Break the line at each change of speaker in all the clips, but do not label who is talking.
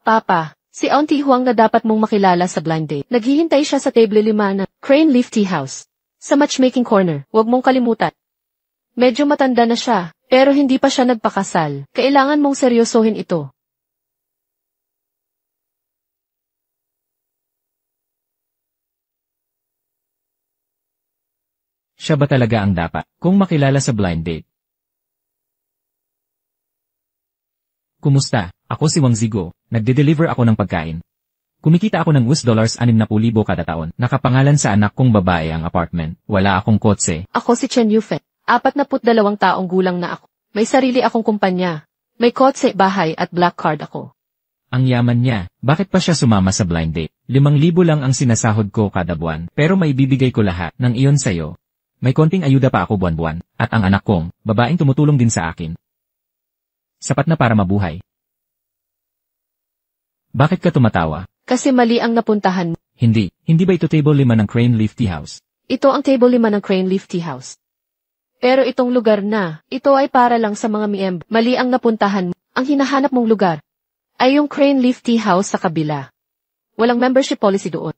Papa, si Auntie Huang na dapat mong makilala sa blind date. Naghihintay siya sa table 5 na Crane Leaf Tea House. Sa matchmaking corner, huwag mong kalimutan. Medyo matanda na siya, pero hindi pa siya nagpakasal. Kailangan mong seryosohin ito.
Siya ba talaga ang dapat kung makilala sa blind date? Kumusta? Ako si Wang Zigo, nagde-deliver ako ng pagkain. Kumikita ako ng $60,000 kada taon. Nakapangalan sa anak kong babae ang apartment. Wala akong kotse.
Ako si Chen Yufei. 42 taong gulang na ako. May sarili akong kumpanya. May kotse, bahay at black card ako.
Ang yaman niya, bakit pa siya sumama sa blind date? 5,000 lang ang sinasahod ko kada buwan, pero maibibigay ko lahat ng iyon sa'yo. May konting ayuda pa ako buwan-buwan, at ang anak kong, babaeng tumutulong din sa akin. Sapat na para mabuhay. Bakit ka tumatawa?
Kasi mali ang napuntahan mo.
Hindi ba ito table 5 ng Crane Leaf Tea House?
Ito ang table 5 ng Crane Leaf Tea House. Pero itong lugar na, ito ay para lang sa mga miyembro. Mali ang napuntahan mo. Ang hinahanap mong lugar ay yung Crane Leaf Tea House sa kabila. Walang membership policy doon.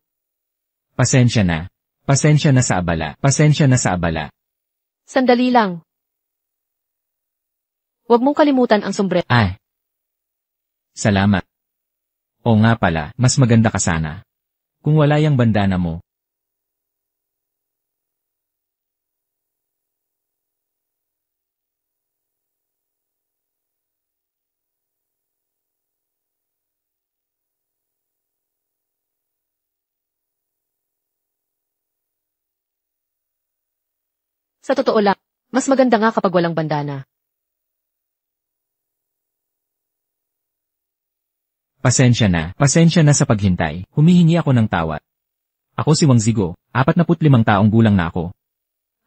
Pasensya na. Pasensya na sa abala. Pasensya na sa abala.
Sandali lang. Huwag mong kalimutan ang sombrero.
Ay. Salamat. O nga pala, mas maganda ka sana. Kung wala yang bandana mo.
Sa totoo lang, mas maganda nga kapag walang bandana.
Pasensya na sa paghintay. Humihingi ako ng tawad. Ako si Wang Zigo, 45 taong gulang na ako.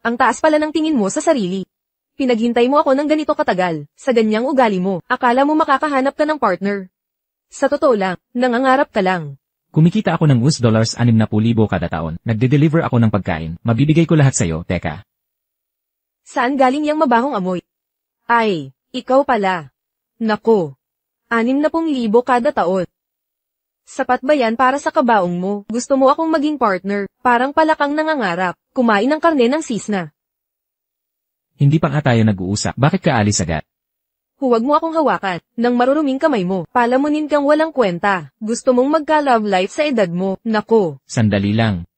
Ang taas pala ng tingin mo sa sarili. Pinaghintay mo ako ng ganito katagal, sa ganyang ugali mo. Akala mo makakahanap ka ng partner. Sa totoo lang, nangangarap ka lang.
Kumikita ako ng $60,000 kada taon. Nagde-deliver ako ng pagkain. Mabibigay ko lahat sa'yo, teka.
Saan galing yang mabahong amoy? Ay, ikaw pala. Nako. 60,000 kada taon. Sapat ba yan para sa kabaong mo? Gusto mo akong maging partner, parang pala kang nangangarap, kumain ng karne ng sisna.
Hindi pa nga tayo nag-uusap, bakit ka alis agad?
Huwag mo akong hawakan, nang maruruming kamay mo, palamunin kang walang kwenta. Gusto mong magka-love life sa edad mo, nako.
Sandali lang.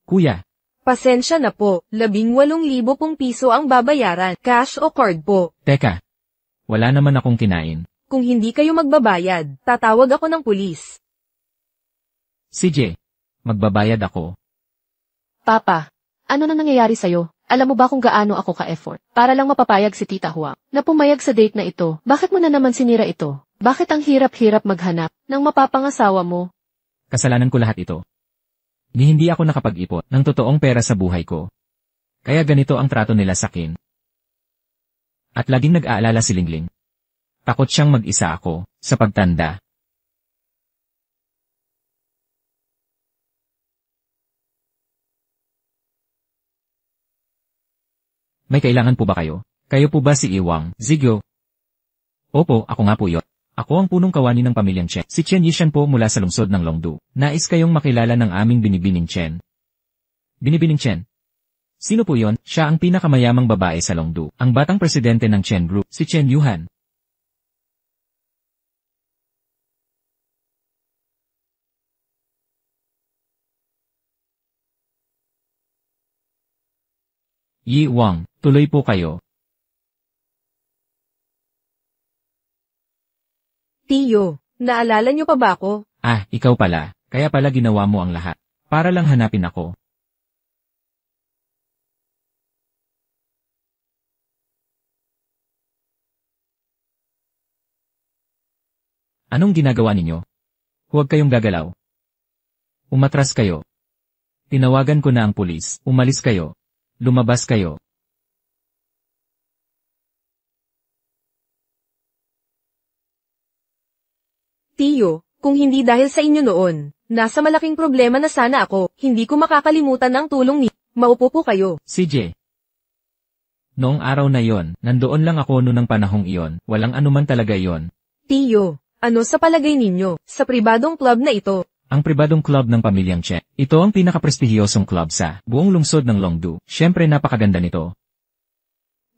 Kuya.
Pasensya na po, 18,000 pong piso ang babayaran, cash o card po.
Teka. Wala naman akong kinain.
Kung hindi kayo magbabayad, tatawag ako ng pulis.
CJ, magbabayad ako.
Papa, ano na nangyayari sa'yo? Alam mo ba kung gaano ako ka-effort? Para lang mapapayag si Tita Huang na pumayag sa date na ito. Bakit mo na naman sinira ito? Bakit ang hirap-hirap maghanap ng mapapangasawa mo?
Kasalanan ko lahat ito. Hindi ako nakapag-ipon ng totoong pera sa buhay ko. Kaya ganito ang trato nila sa akin. At laging nag-aalala si Lingling. Takot siyang mag-isa ako, sa pagtanda. May kailangan po ba kayo? Kayo po ba si Iwang Zigo? Opo, ako nga po yun. Ako ang punong kawani ng pamilyang Chen. Si Chen Yishan po mula sa lungsod ng Longdu. Nais kayong makilala ng aming binibining Chen. Binibining Chen? Sino po yon? Siya ang pinakamayamang babae sa Longdu. Ang batang presidente ng Chen Group, si Chen Yuhan. Yi Wang, tuloy po kayo.
Tiyo, naalala niyo pa ba ako?
Ah, ikaw pala. Kaya pala ginawa mo ang lahat. Para lang hanapin ako. Anong ginagawa ninyo? Huwag kayong gagalaw. Umatras kayo. Tinawagan ko na ang pulis. Umalis kayo. Lumabas kayo.
Tiyo, kung hindi dahil sa inyo noon, nasa malaking problema na sana ako, hindi ko makakalimutan ang tulong ni. Maupo po kayo.
CJ. Noong araw na yon, nandoon lang ako noong panahong iyon, walang anuman talaga yon.
Tiyo, Ano sa palagay ninyo, sa pribadong club na ito?
Ang pribadong club ng pamilyang Chen. Ito ang pinakaprestihiyosong club sa buong lungsod ng Longdu. Siyempre napakaganda nito.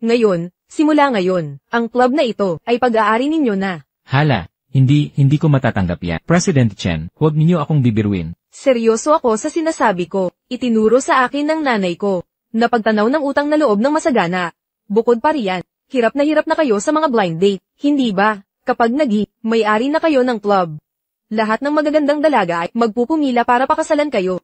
Ngayon, simula ngayon, ang club na ito ay pag-aari ninyo na.
Hala, hindi ko matatanggap yan. President Chen, huwag ninyo akong bibiruin.
Seryoso ako sa sinasabi ko. Itinuro sa akin ng nanay ko, na pagtanaw ng utang na loob ng masagana. Bukod pa riyan, hirap na kayo sa mga blind date, hindi ba? Kapag may-ari na kayo ng club, lahat ng magagandang dalaga ay magpupumila para pakasalan kayo.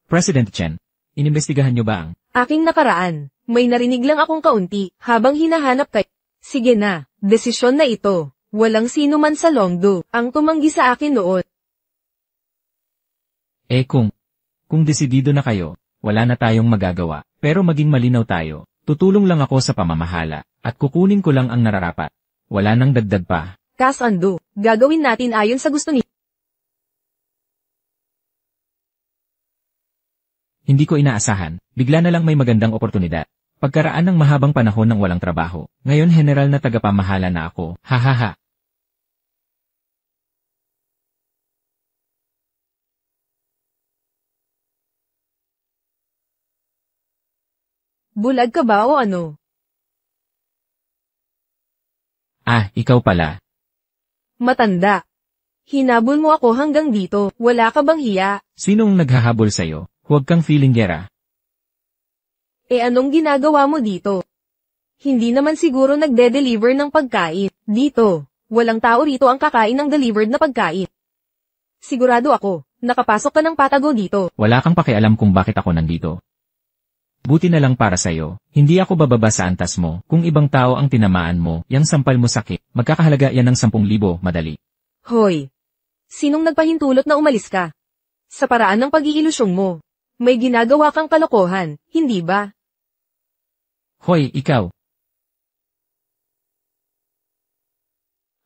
President Chen, inimbestigahan niyo ba ang
Aking nakaraan, may narinig lang akong kaunti habang hinahanap kayo. Sige na, desisyon na ito. Walang sino man sa Longdu ang tumanggi sa akin noon.
Kung desidido na kayo, wala na tayong magagawa. Pero maging malinaw tayo, tutulong lang ako sa pamamahala, at kukunin ko lang ang nararapat. Wala nang dagdag pa.
Kasando, gagawin natin ayon sa gusto ni.
Hindi ko inaasahan, bigla na lang may magandang oportunidad. Pagkaraan ng mahabang panahon ng walang trabaho, ngayon general na tagapamahala na ako, hahaha.
Bulag ka ba o ano?
Ikaw pala.
Matanda. Hinabol mo ako hanggang dito, wala ka bang hiya?
Sinong naghahabol sa'yo? Huwag kang feeling gera.
Anong ginagawa mo dito? Hindi naman siguro nagde-deliver ng pagkain. Dito, walang tao rito ang kakain ng delivered na pagkain. Sigurado ako, nakapasok ka ng patago dito.
Wala kang pakialam kung bakit ako nandito. Buti na lang para sa'yo, hindi ako bababa sa antas mo. Kung ibang tao ang tinamaan mo, yang sampal mo sakit, magkakahalaga yan ng 10,000, madali.
Hoy! Sinong nagpahintulot na umalis ka? Sa paraan ng pag-iilusyong mo, may ginagawa kang kalokohan, hindi ba?
Hoy, ikaw!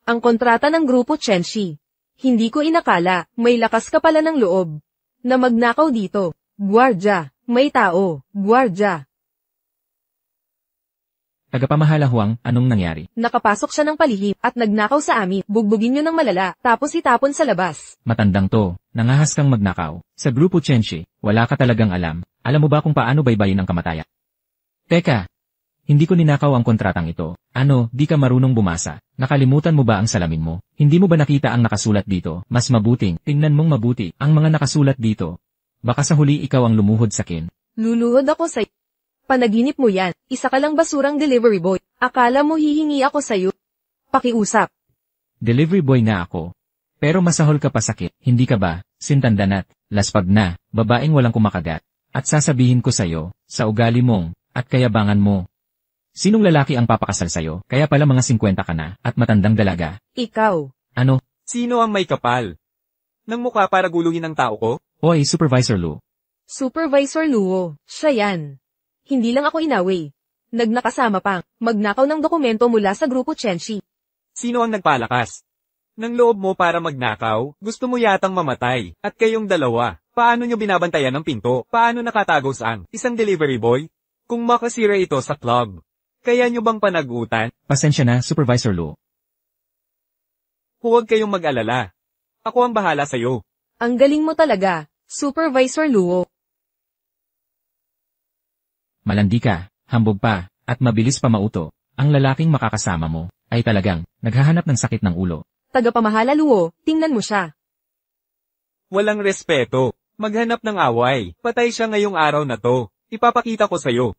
Ang kontrata ng grupo Chenshi. Hindi ko inakala, may lakas ka pala ng loob. Na magnakaw dito. Guardia, may tao, guardia.
Tagapamahala Huang, anong nangyari?
Nakapasok siya ng palihim at nagnakaw sa amin. Bugbugin niyo ng malala, tapos itapon sa labas.
Matandang to, nangahas kang magnakaw. Sa grupo Chenshi, wala ka talagang alam. Alam mo ba kung paano baybayin ang kamatayan? Teka! Hindi ko ninakaw ang kontratang ito. Di ka marunong bumasa. Nakalimutan mo ba ang salamin mo? Hindi mo ba nakita ang nakasulat dito? Mas mabuting, tingnan mong mabuti ang mga nakasulat dito. Baka sa huli ikaw ang lumuhod sa akin.
Luluhod ako sa panaginip mo yan. Isa ka lang basurang delivery boy. Akala mo hihingi ako sa'yo. Pakiusap.
Delivery boy nga ako. Pero masahol ka pa sakit, hindi ka ba? Sintandanat, laspag na, babaeng walang kumakagat. At sasabihin ko sa'yo, sa ugali mong, at kayabangan mo. Sinong lalaki ang papakasal sa'yo? Kaya pala mga 50 ka na, at matandang dalaga.
Ikaw.
Ano?
Sino ang may kapal? Nang mukha para guluhin ang tao ko?
Hoy, Supervisor Lu.
Supervisor Luo, siya yan. Hindi lang ako inaway. Nagnakasama pang, magnakaw ng dokumento mula sa grupo Chenshi.
Sino ang nagpalakas? Nang loob mo para magnakaw, gusto mo yatang mamatay. At kayong dalawa, paano nyo binabantayan ng pinto? Paano nakatago saan? Isang delivery boy? Kung makasira ito sa club, kaya nyo bang panagutan?
Pasensya na, Supervisor Lu.
Huwag kayong mag-alala. Ako ang bahala sa'yo.
Ang galing mo talaga, Supervisor Luo.
Malandi ka, hambog pa, at mabilis pa mauto. Ang lalaking makakasama mo, ay talagang, naghahanap ng sakit ng ulo.
Tagapamahala Luo, tingnan mo siya.
Walang respeto. Maghanap ng away. Patay siya ngayong araw na to. Ipapakita ko sa'yo.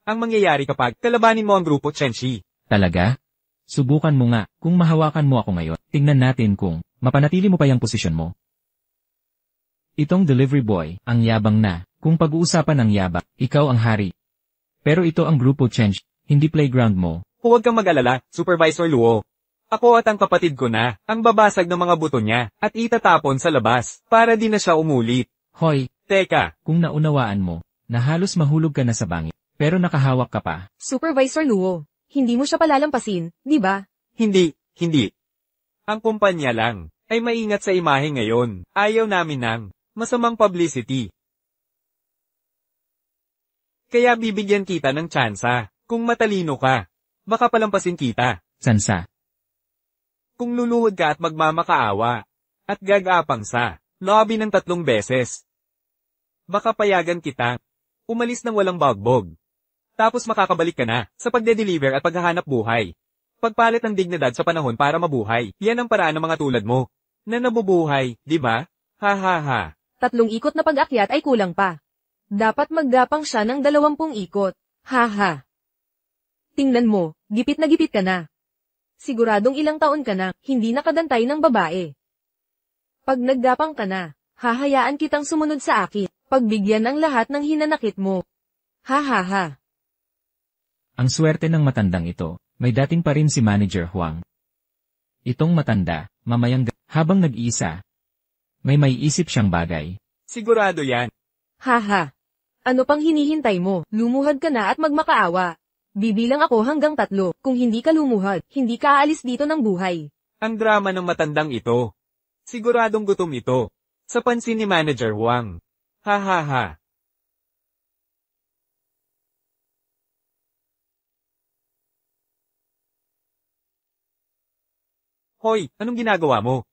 Ang mangyayari kapag kalabanin mo ang grupo Chenshi.
Talaga? Subukan mo nga, kung mahawakan mo ako ngayon, tingnan natin kung mapanatili mo pa yung posisyon mo. Itong delivery boy, ang yabang na, kung pag-uusapan ang yabang, ikaw ang hari. Pero ito ang grupo Chenshi, hindi playground mo.
Huwag kang mag-alala, Supervisor Luo. Ako at ang kapatid ko na, ang babasag ng mga buto niya, at itatapon sa labas, para di na siya umulit.
Hoy,
Teka,
kung naunawaan mo, na halos mahulog ka na sa bangin, pero nakahawak ka pa.
Supervisor Luo, hindi mo siya palalampasin, di ba?
hindi. Ang kumpanya lang, ay maingat sa imahe ngayon. Ayaw namin ng masamang publicity. Kaya bibigyan kita ng tsansa. Kung matalino ka, baka palampasin kita.
Sansa.
Kung luluhod ka at magmamakaawa, at gagapang sa lobby ng 3 beses, baka payagan kita. Umalis ng walang bagbog. Tapos makakabalik ka na sa pagde-deliver at paghahanap buhay. Pagpalit ng dignidad sa panahon para mabuhay. Yan ang paraan ng mga tulad mo na nabubuhay, di ba? Ha ha ha.
3 ikot na pag-akyat ay kulang pa. Dapat maggapang siya ng 20 ikot. Ha ha. Tingnan mo, gipit na gipit ka na. Siguradong ilang taon ka na, hindi nakadantay ng babae. Pag naggapang ka na, hahayaan kitang sumunod sa akin, pagbigyan ng lahat ng hinanakit mo. Ha ha ha.
Ang swerte ng matandang ito, may dating pa rin si Manager Huang. Itong matanda, habang nag-iisa, may maiisip siyang bagay.
Sigurado yan.
Ha ha. Ano pang hinihintay mo? Lumuhad ka na at magmakaawa. Bibilang ako hanggang 3. Kung hindi ka lumuhad, hindi ka aalis dito ng buhay.
Ang drama ng matandang ito. Siguradong gutom ito. Sa pansin ni Manager Huang. Ha ha ha. Hoy, anong ginagawa mo?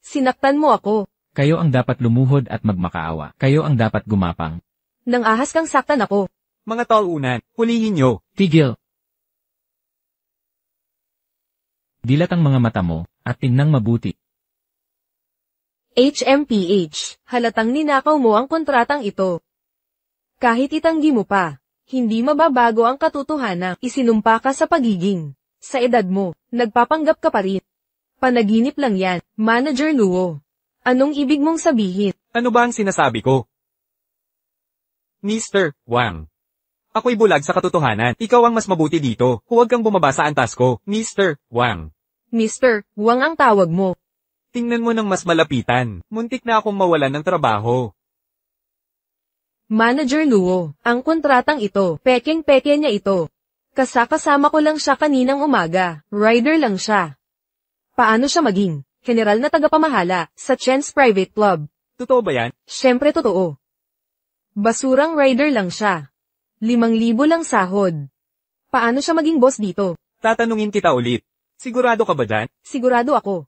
Sinaktan mo ako.
Kayo ang dapat lumuhod at magmakaawa. Kayo ang dapat gumapang.
Nang ahas kang saktan ako.
Mga talunan, hulihin nyo.
Tigil! Dilat ang mga mata mo, at tingnan mabuti.
HMPH, halatang ninakaw mo ang kontratang ito. Kahit itanggi mo pa, hindi mababago ang katotohanan, isinumpa ka sa pagiging. Sa edad mo, nagpapanggap ka pa rin. Panaginip lang yan, Manager Luo. Anong ibig mong sabihin?
Ano ba ang sinasabi ko? Mr. Wang. Ako'y bulag sa katotohanan. Ikaw ang mas mabuti dito. Huwag kang bumaba sa antas ko, Mr. Wang.
Mr. Wang ang tawag mo.
Tingnan mo ng mas malapitan. Muntik na akong mawalan ng trabaho.
Manager Luo, ang kontratang ito, pekeng-peke niya ito. Kasama ko lang siya kaninang umaga. Rider lang siya. Paano siya maging general na tagapamahala sa Chen's Private Club?
Totoo ba yan?
Siyempre totoo. Basurang rider lang siya. 5,000 lang sahod. Paano siya maging boss dito?
Tatanungin kita ulit. Sigurado ka ba dyan?
Sigurado ako.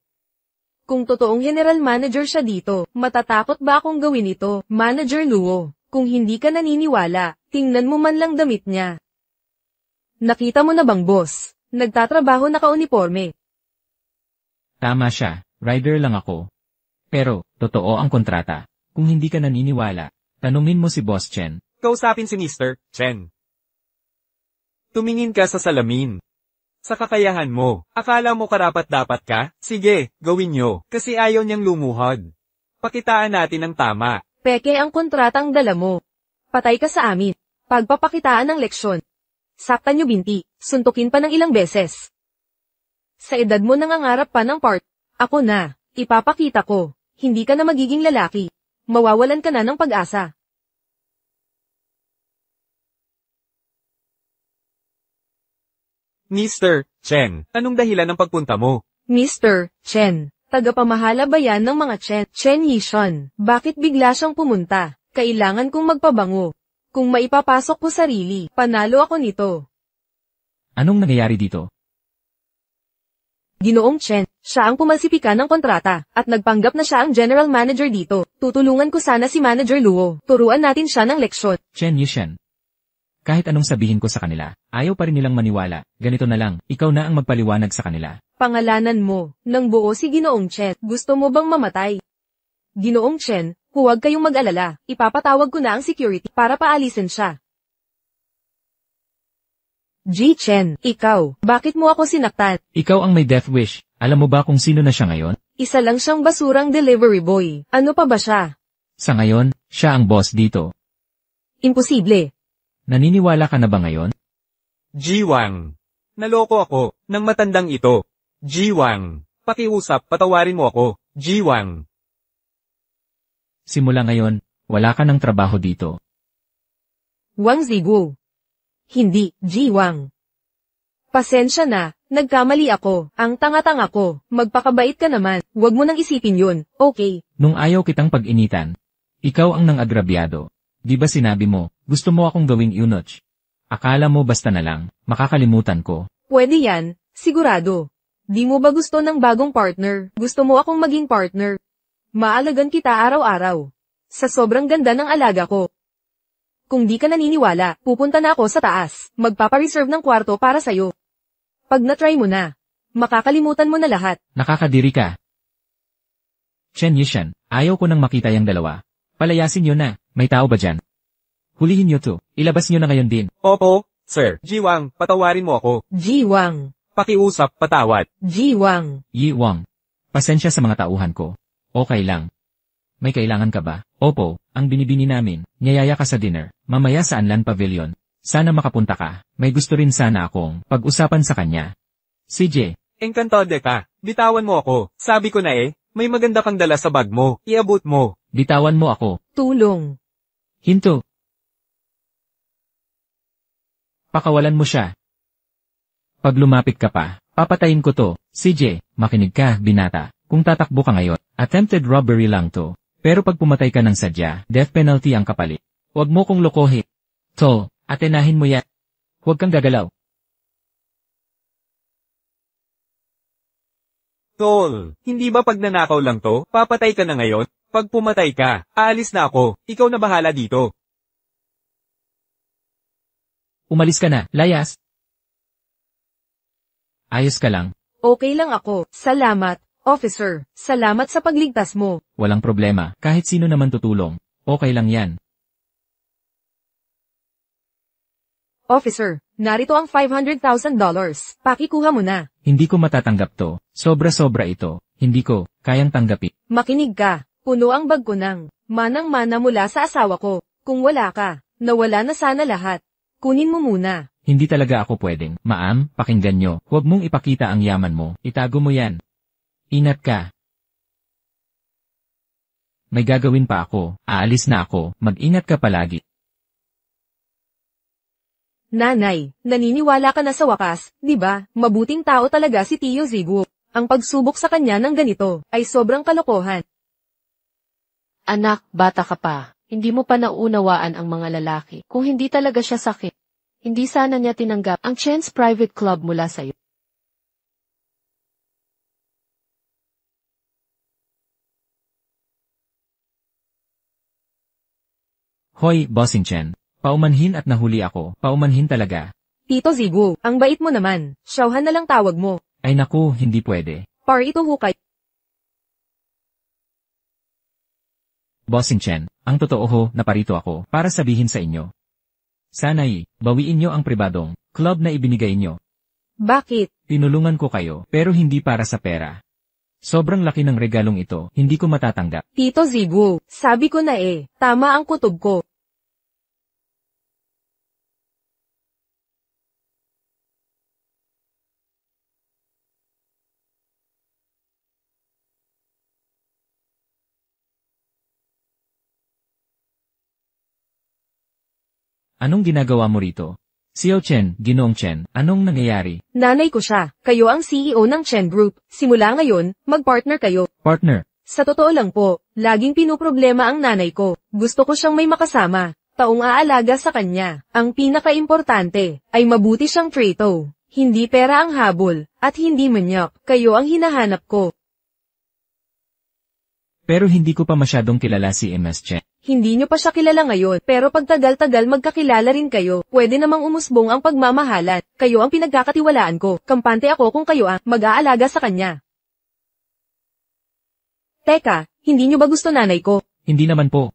Kung totoong general manager siya dito, matatakot ba akong gawin ito, Manager Luo? Kung hindi ka naniniwala, tingnan mo man lang damit niya. Nakita mo na bang boss? Nagtatrabaho naka-uniforme.
Tama siya, rider lang ako. Pero, totoo ang kontrata. Kung hindi ka naniniwala, tanungin mo si Boss Chen.
Kausapin si Mr. Chen. Tumingin ka sa salamin. Sa kakayahan mo, akala mo karapat-dapat ka? Sige, gawin nyo, kasi ayaw niyang lumuhod. Pakitaan natin ang tama.
Peke ang kontratang dala mo. Patay ka sa amin. Pagpapakitaan ng leksyon. Saktan nyo binti, suntukin pa ng ilang beses. Sa edad mo nangangarap pa ng part, ako na, ipapakita ko, hindi ka na magiging lalaki. Mawawalan ka na ng pag-asa.
Mr. Chen, anong dahilan ng pagpunta mo?
Mr. Chen, tagapamahala ba yan ng mga Chen? Chen Yishan, bakit bigla siyang pumunta? Kailangan kong magpabango. Kung maipapasok ko sarili, panalo ako nito.
Anong nangyayari dito?
Ginoong Chen, siya ang pumalsipika ng kontrata, at nagpanggap na siya ang general manager dito. Tutulungan ko sana si Manager Luo. Turuan natin siya ng leksyon.
Chen Yishan. Kahit anong sabihin ko sa kanila, ayaw pa rin nilang maniwala. Ganito na lang, ikaw na ang magpaliwanag sa kanila.
Pangalanan mo, nang buo si Ginoong Chen, gusto mo bang mamatay? Ginoong Chen, huwag kayong mag-alala, ipapatawag ko na ang security para paalisin siya. Ji Chen, ikaw, bakit mo ako sinaktan?
Ikaw ang may death wish. Alam mo ba kung sino na siya ngayon?
Isa lang siyang basurang delivery boy. Ano pa ba siya?
Sa ngayon, siya ang boss dito.
Imposible.
Naniniwala ka na ba ngayon?
Jiwang. Naloko ako, ng matandang ito. Jiwang. Pakiusap, patawarin mo ako. Jiwang.
Simula ngayon, wala ka ng trabaho dito.
Wang Ziguo. Hindi, Jiwang. Pasensya na, nagkamali ako, ang tanga-tanga ko, magpakabait ka naman, wag mo nang isipin yun, okay?
Nung ayaw kitang pag-initan, ikaw ang nang-agrabyado. Di ba sinabi mo, gusto mo akong gawing eunuch? Akala mo basta na lang, makakalimutan ko.
Pwede yan, sigurado. Di mo ba gusto ng bagong partner? Gusto mo akong maging partner? Maalagan kita araw-araw. Sa sobrang ganda ng alaga ko. Kung di ka naniniwala, pupunta na ako sa taas. Magpapareserve ng kwarto para sa'yo. Pag na-try mo na, makakalimutan mo na lahat.
Nakakadiri ka. Chen Yishan, ayaw ko nang makita yung dalawa. Palayasin nyo na, may tao ba dyan? Hulihin nyo to, ilabas nyo na ngayon din.
Opo, sir. Jiwang, patawarin mo ako.
Jiwang.
Pakiusap, patawad.
Jiwang.
Yi Wang, pasensya sa mga tauhan ko. Okay lang. May kailangan ka ba? Opo, ang binibini namin, niyaya ka sa dinner, mamaya sa Anlan Pavilion. Sana makapunta ka, may gusto rin sana akong pag-usapan sa kanya. CJ.
Encantado ka. Bitawan mo ako. Sabi ko na may maganda kang dala sa bag mo. Iabot mo.
Bitawan mo ako.
Tulong.
Hinto. Pakawalan mo siya. Pag lumapit ka pa, papatayin ko to. CJ, makinig ka, binata. Kung tatakbo ka ngayon, attempted robbery lang to. Pero pag pumatay ka ng sadya, death penalty ang kapalit. Huwag mo kong lokohin. To, atenahin mo yan. Huwag kang gagalaw.
Tol, hindi ba pag nanakaw lang to, papatay ka na ngayon? Pag pumatay ka, aalis na ako. Ikaw na bahala dito.
Umalis ka na, layas. Ayos ka lang.
Okay lang ako. Salamat, officer. Salamat sa pagligtas mo.
Walang problema, kahit sino naman tutulong. Okay lang yan.
Officer, narito ang $500,000. Pakikuha mo na.
Hindi ko matatanggap to. Sobra-sobra ito. Hindi ko kayang tanggapin.
Makinig ka. Puno ang bag ko ng manang-mana mula sa asawa ko. Kung wala ka, nawala na sana lahat. Kunin mo muna.
Hindi talaga ako pwedeng. Ma'am, pakinggan nyo. Huwag mong ipakita ang yaman mo. Itago mo yan. Ingat ka. May gagawin pa ako. Aalis na ako. Mag-ingat ka palagi.
Nanay, naniniwala ka na sa wakas, di ba? Mabuting tao talaga si Tio Ziguo. Ang pagsubok sa kanya ng ganito ay sobrang kalokohan.
Anak, bata ka pa. Hindi mo pa naunawaan ang mga lalaki. Kung hindi talaga siya sakit, hindi sana niya tinanggap ang Chen's private club mula sa'yo.
Hoy, Bossing Chen. Paumanhin at nahuli ako. Paumanhin talaga.
Tito Ziguo, ang bait mo naman. Xiaohan na lang tawag mo.
Ay naku, hindi pwede.
Par ito hukay.
Bossing Chen, ang totoo ho, naparito ako para sabihin sa inyo. Sana'y, bawiin nyo ang pribadong club na ibinigay nyo.
Bakit?
Tinulungan ko kayo, pero hindi para sa pera. Sobrang laki ng regalong ito, hindi ko matatanggap.
Tito Ziguo, sabi ko na tama ang kutob ko.
Anong ginagawa mo rito? Xiao Chen, Ginoong Chen, anong nangyayari?
Nanay ko siya. Kayo ang CEO ng Chen Group. Simula ngayon, mag-partner kayo.
Partner,
Sa totoo lang po, laging pinuproblema ang nanay ko. Gusto ko siyang may makasama. Taong aalaga sa kanya. Ang pinaka-importante ay mabuti siyang trato. Hindi pera ang habol, at hindi manyak. Kayo ang hinahanap ko.
pero hindi ko pa masyadong kilala si MS Chen.
Hindi nyo pa siya kilala ngayon, pero pagtagal-tagal magkakilala rin kayo. Pwede namang umusbong ang pagmamahalan. Kayo ang pinagkakatiwalaan ko. Kampante ako kung kayo ang mag-aalaga sa kanya. Teka, hindi nyo ba gusto nanay ko?
Hindi naman po.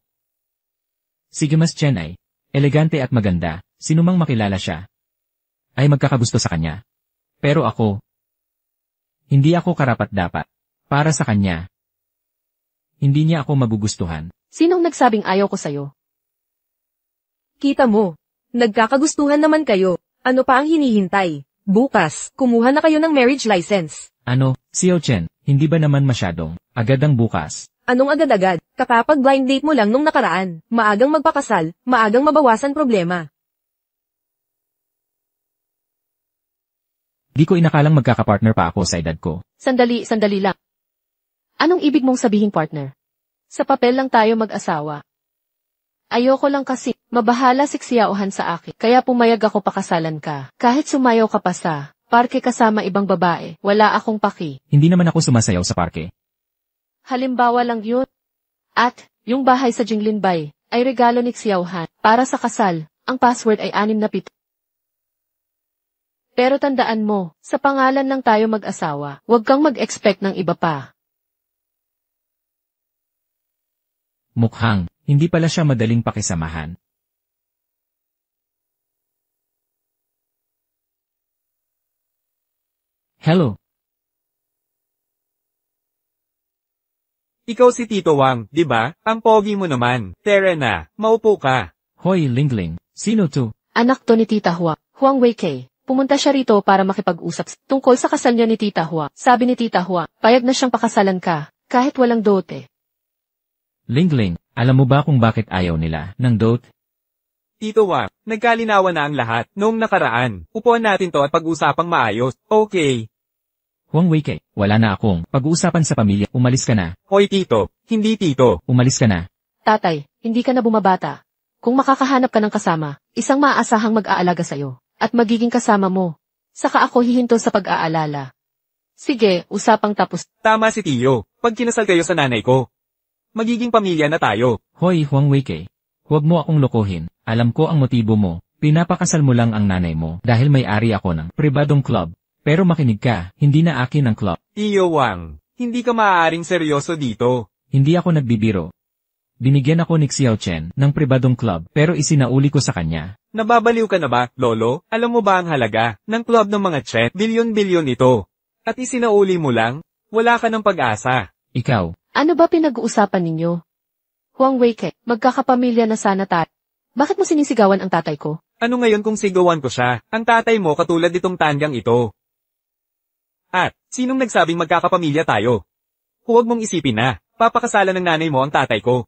Si MS Chen ay elegante at maganda. Sinumang makilala siya ay magkakagusto sa kanya. Pero ako, hindi ako karapat-dapat para sa kanya. Hindi niya ako magugustuhan.
Sinong nagsabing ayaw ko sa'yo?
Kita mo, nagkakagustuhan naman kayo. Ano pa ang hinihintay? Bukas, kumuha na kayo ng marriage license.
Ano, Xiao Chen, hindi ba naman masyadong agad ang bukas?
Anong agad-agad? Kakapag blind date mo lang nung nakaraan. Maagang magpakasal, maagang mabawasan problema.
Di ko inakalang magkakapartner pa ako sa edad ko.
Sandali lang. Anong ibig mong sabihin, partner? Sa papel lang tayo mag-asawa. Ayoko lang kasi, mabahala si Xiaohan sa akin, kaya pumayag ako pakasalan ka. Kahit sumayaw ka pa sa Parke kasama ibang babae, wala akong paki.
Hindi naman ako sumasayaw sa parke.
Halimbawa lang yun. At, yung bahay sa Jinglinbay, ay regalo ni Xiao Han. Para sa kasal, ang password ay 67. Pero tandaan mo, sa pangalan lang tayo mag-asawa, huwag kang mag-expect ng iba pa.
Mukhang, hindi pala siya madaling pakisamahan. Hello.
Ikaw si Tito Wang, di ba? Ang pogi mo naman. Tara na, maupo ka.
Hoy, Lingling. Sino to?
Anak to ni Tita Hua, Huang Weikei. Pumunta siya rito para makipag-usap tungkol sa kasal niya ni Tita Hua. Sabi ni Tita Hua, payag na siyang pakasalan ka, kahit walang dote.
Lingling, alam mo ba kung bakit ayaw nila ng dote?
Tito Wang, nagkalinawan na ang lahat noong nakaraan. Upuan natin to at pag-usapang maayos. Okay.
Huang Weikei, wala na akong pag-uusapan sa pamilya. Umalis ka na.
Hoy Tito, hindi Tito.
Umalis ka na.
Tatay, hindi ka na bumabata. Kung makakahanap ka ng kasama, isang maaasahang mag-aalaga sa'yo, at magiging kasama mo. Saka ako hihinto sa pag-aalala. Sige, usapang tapos.
Tama si Tio, pag kinasal kayo sa nanay ko, magiging pamilya na tayo.
Hoy, Huang Weikei. Huwag mo akong lokohin. Alam ko ang motibo mo. Pinapakasal mo lang ang nanay mo dahil may-ari ako ng pribadong club. Pero makinig ka, hindi na akin ang club.
Tio Wang, hindi ka maaaring seryoso dito.
Hindi ako nagbibiro. Binigyan ako ni Xiao Chen ng pribadong club pero isinauli ko sa kanya.
Nababaliw ka na ba, Lolo? Alam mo ba ang halaga ng club ng mga Chen? Bilyon-bilyon ito. At isinauli mo lang? Wala ka ng pag-asa.
Ikaw.
Ano ba pinag-uusapan ninyo? Huang Weikei, magkakapamilya na sana tayo. Bakit mo sinisigawan ang tatay ko?
Ano ngayon kung sigawan ko siya? Ang tatay mo katulad itong tanyang ito. At, sinong nagsabing magkakapamilya tayo? Huwag mong isipin na, papakasalan ng nanay mo ang tatay ko.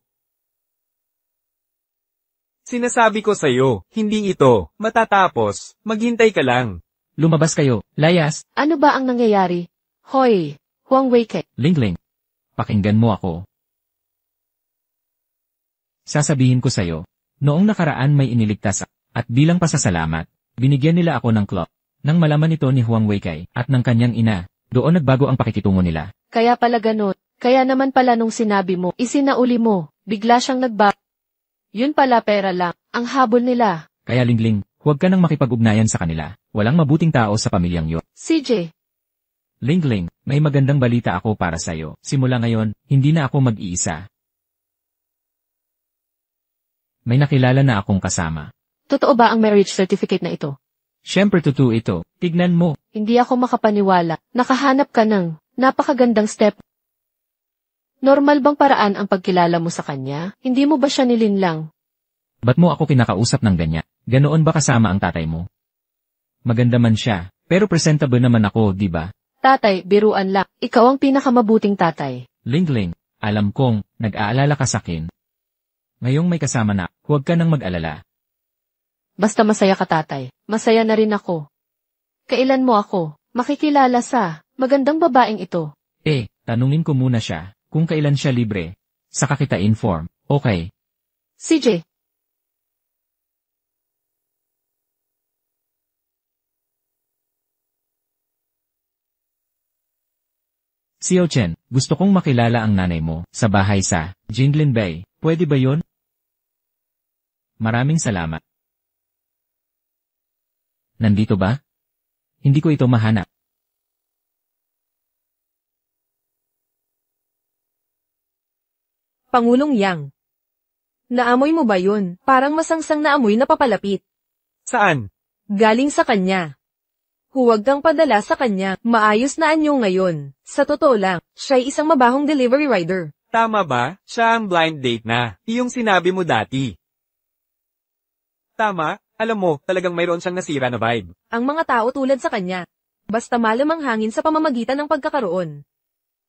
Sinasabi ko sa'yo, hindi ito, matatapos, maghintay ka lang.
Lumabas kayo, layas.
Ano ba ang nangyayari? Hoy, Huang Weikei.
Lingling. Pakinggan mo ako. Sasabihin ko sa'yo, noong nakaraan may iniligtas at bilang pasasalamat, binigyan nila ako ng club. Nang malaman ito ni Huang Weikei at ng kanyang ina, doon nagbago ang pakikitungo nila.
Kaya pala ganun. Kaya naman pala nung sinabi mo, isinauli mo, bigla siyang nagbago. Yun pala pera lang, ang habol nila.
Kaya Lingling, huwag ka nang makipag-ugnayan sa kanila. Walang mabuting tao sa pamilyang yun.
CJ.
Lingling, may magandang balita ako para sa'yo. Simula ngayon, hindi na ako mag-iisa. May nakilala na akong kasama.
Totoo ba ang marriage certificate na ito?
Siyempre totoo ito. Tignan mo.
Hindi ako makapaniwala. Nakahanap ka ng napakagandang step. Normal bang paraan ang pagkilala mo sa kanya? Hindi mo ba siya nilinlang?
Ba't mo ako kinakausap ng ganyan? Ganoon ba kasama ang tatay mo? Maganda man siya, pero presentable naman ako, di ba?
Tatay, biruan lang. Ikaw ang pinakamabuting tatay.
Lingling, alam kong nag-aalala ka sa akin. Ngayong may kasama na, huwag ka nang mag-alala.
Basta masaya ka tatay, masaya na rin ako. Kailan mo ako makikilala sa magandang babaeng ito?
Tanungin ko muna siya kung kailan siya libre. Saka kita inform, okay?
CJ.
Xiao Chen, gusto kong makilala ang nanay mo sa bahay sa Jinglinbay. Pwede ba yun? Maraming salamat. Nandito ba? Hindi ko ito mahanap.
Pangulong Yang. Naamoy mo ba yun? Parang masangsang na amoy na papalapit.
Saan?
Galing sa kanya. Huwag kang padala sa kanya. Maayos na anyo ngayon. Sa totoo lang, siya'y isang mabahong delivery rider.
Tama ba? Siya ang blind date na, iyong sinabi mo dati. Tama? Alam mo, talagang mayroon siyang nasira na vibe.
Ang mga tao tulad sa kanya. Basta malamang hangin sa pamamagitan ng pagkakaroon.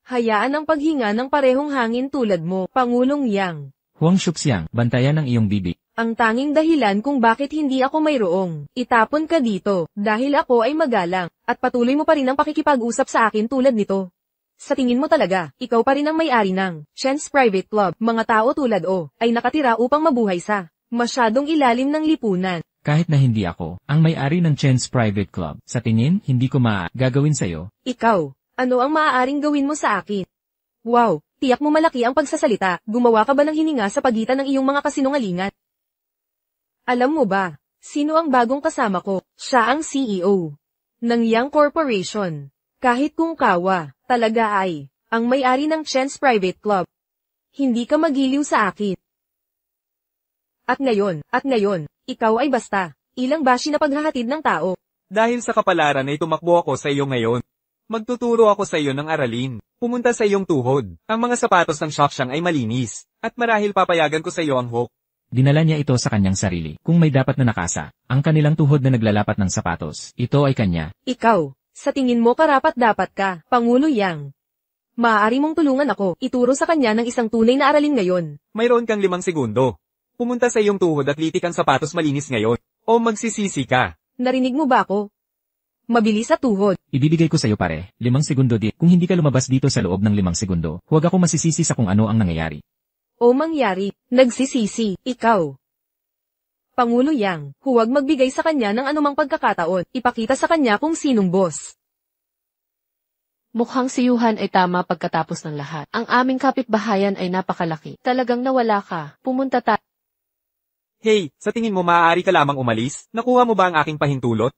Hayaan ang paghinga ng parehong hangin tulad mo, Pangulong Yang.
Huang Shuxiang, bantayan ang iyong bibig.
Ang tanging dahilan kung bakit hindi ako mayroong, itapon ka dito, dahil ako ay magalang, at patuloy mo pa rin ang pakikipag-usap sa akin tulad nito. Sa tingin mo talaga, ikaw pa rin ang may-ari ng Chen's Private Club, mga tao tulad o, ay nakatira upang mabuhay sa masyadong ilalim ng lipunan.
kahit na hindi ako ang may-ari ng Chen's Private Club. Sa tingin, hindi ko gagawin sa'yo.
Ikaw, ano ang maaaring gawin mo sa akin? Wow, tiyak mo malaki ang pagsasalita. Gumawa ka ba ng hininga sa pagitan ng iyong mga kasinungalingan? Alam mo ba, sino ang bagong kasama ko? Siya ang CEO ng Yang Corporation. Kahit kung kawa, talaga ay ang may-ari ng Chen's Private Club. Hindi ka magiliw sa akin. At ngayon, ikaw ay basta ilang bashi na paghahatid ng tao.
Dahil sa kapalaran ay tumakbo ako sa iyo ngayon. Magtuturo ako sa iyo ng aralin. Pumunta sa iyong tuhod. Ang mga sapatos ng Shopshang ay malinis. At marahil papayagan ko sa iyo ang hook.
Dinala niya ito sa kanyang sarili. Kung may dapat na nakasa, ang kanilang tuhod na naglalapat ng sapatos, ito ay kanya.
Ikaw, sa tingin mo karapat-dapat ka, Pangulo Yang. Maaari mong tulungan ako, ituro sa kanya ng isang tunay na aralin ngayon.
Mayroon kang 5 segundo. Pumunta sa iyong tuhod at litik ang sapatos malinis ngayon. O magsisisi ka.
Narinig mo ba ako? Mabilis sa tuhod.
Ibibigay ko sa iyo pare, 5 segundo di. Kung hindi ka lumabas dito sa loob ng 5 segundo, huwag ako masisisi sa kung ano ang nangyayari.
O mangyari, nagsisisi, ikaw. Pangulo Yang, huwag magbigay sa kanya ng anumang pagkakataon, ipakita sa kanya kung sinong boss.
Mukhang si Yuhan ay tama pagkatapos ng lahat. Ang aming kapitbahayan ay napakalaki. Talagang nawala ka. Pumunta
Hey, sa tingin mo maaari ka lamang umalis? Nakuha mo ba ang aking pahintulot?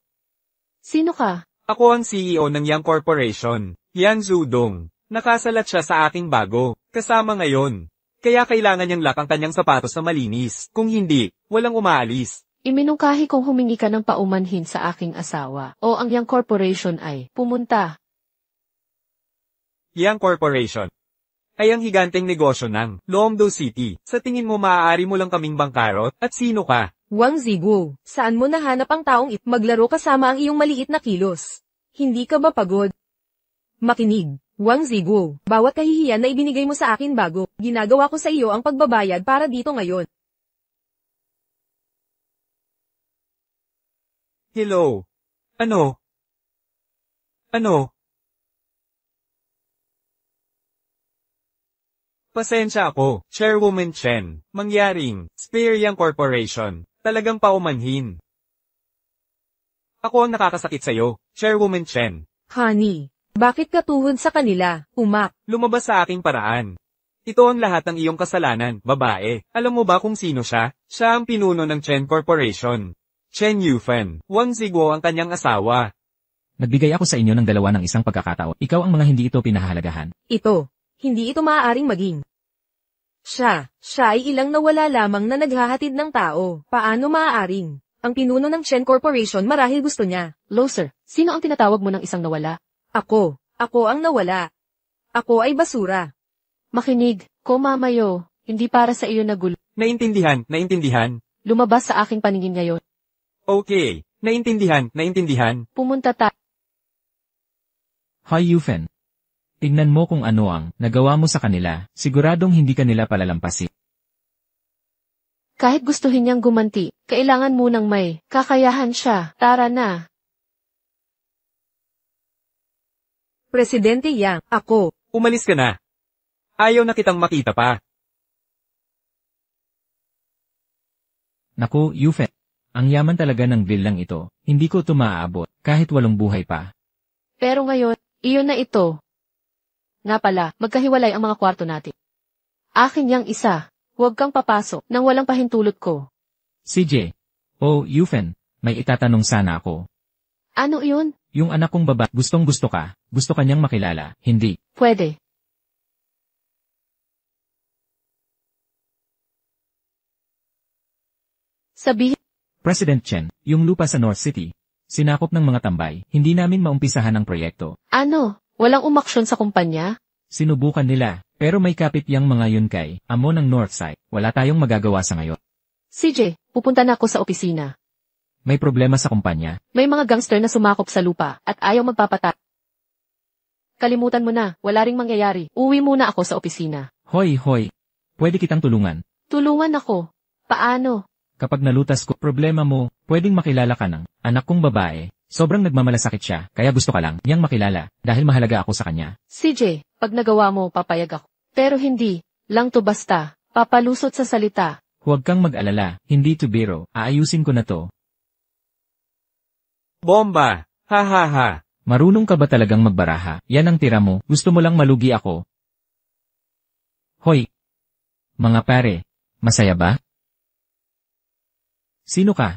Sino ka?
Ako ang CEO ng Yang Corporation, Yang Zudong. Nakasalat siya sa aking bago, kasama ngayon. Kaya kailangan niyang lock ang kanyang sapatos na malinis. Kung hindi, walang umaalis.
Iminungkahi kong humingi ka ng paumanhin sa aking asawa. O ang Yang Corporation ay pumunta.
Yang Corporation ay ang higanteng negosyo ng Longdo City. Sa tingin mo maaari mo lang kaming bangkarot? At sino ka?
Wang Zigu, saan mo nahanap ang taong maglaro kasama ang iyong maliit na kilos? Hindi ka ba pagod? Makinig, Wang Zigu, bawat kahihiyan na ibinigay mo sa akin bago, ginagawa ko sa iyo ang pagbabayad para dito ngayon.
Hello? Ano? Pasensya ako, Chairwoman Chen. Mangyaring, Spare Yang Corporation. Talagang paumanhin. Ako ang nakakasakit sa'yo, Chairwoman Chen.
Honey, bakit ka tuhod sa kanila, umak?
Lumabas sa aking paraan. Ito ang lahat ng iyong kasalanan, babae. Alam mo ba kung sino siya? Siya ang pinuno ng Chen Corporation. Chen Yufan. Wang Zigo ang kanyang asawa.
Nagbigay ako sa inyo ng 2 ng isang pagkakataon. Ikaw ang mga hindi ito pinahahalagahan.
Hindi ito maaaring maging. Siya ay ilang nawala lamang na naghahatid ng tao. Paano maaaring? Ang pinuno ng Chen Corporation marahil gusto niya.
Loser, sino ang tinatawag mo ng isang nawala?
Ako ang nawala. Ako ay basura.
Makinig, ko mamayo, hindi para sa iyo nagulo.
Naintindihan.
Lumabas sa aking paningin ngayon.
Okay, naintindihan.
Pumunta
Hi Yufen. Tignan mo kung ano ang nagawa mo sa kanila, siguradong hindi ka nila palalampasin.
Kahit gustuhin niyang gumanti, kailangan munang may kakayahan siya. Tara na.
Presidente Yang, ako.
Umalis ka na. Ayaw na kitang makita pa.
Naku, Yufen. Ang yaman talaga ng bill lang ito, hindi ko ito maaabot, kahit 8 buhay pa.
Pero ngayon, iyon na ito. Nga pala, magkahiwalay ang mga kwarto natin. Akin yang isa, huwag kang papasok nang walang pahintulot ko.
CJ. Oh, Yufen, may itatanong sana ako.
Ano iyon?
Yung anak kong baba, gustong-gusto ka, gusto kanyang makilala, hindi.
Pwede. Sabihin.
President Chen, yung lupa sa North City, sinakop ng mga tambay, hindi namin maumpisahan ang proyekto.
Ano? Walang umaksyon sa kumpanya?
Sinubukan nila, pero may kapit yang mga yun kay amo ng Northside, wala tayong magagawa sa ngayon.
CJ, pupunta na ako sa opisina.
May problema sa kumpanya.
May mga gangster na sumakop sa lupa at ayaw magpapata. Kalimutan mo na, wala ring mangyayari. Uwi muna ako sa opisina.
Hoy, pwede kitang tulungan.
Tulungan ako. Paano?
Kapag nalutas ko problema mo, pwedeng makilala ka ng anak kong babae. Sobrang nagmamalasakit siya, kaya gusto ka lang niyang makilala, dahil mahalaga ako sa kanya.
CJ, pag nagawa mo, papayag ako. Pero hindi, lang to basta, papalusot sa salita.
Huwag kang mag-alala, hindi to biro, aayusin ko na to.
Bomba! Ha ha ha!
Marunong ka ba talagang magbaraha? Yan ang tira mo, gusto mo lang malugi ako. Hoy! Mga pare, masaya ba? Sino ka?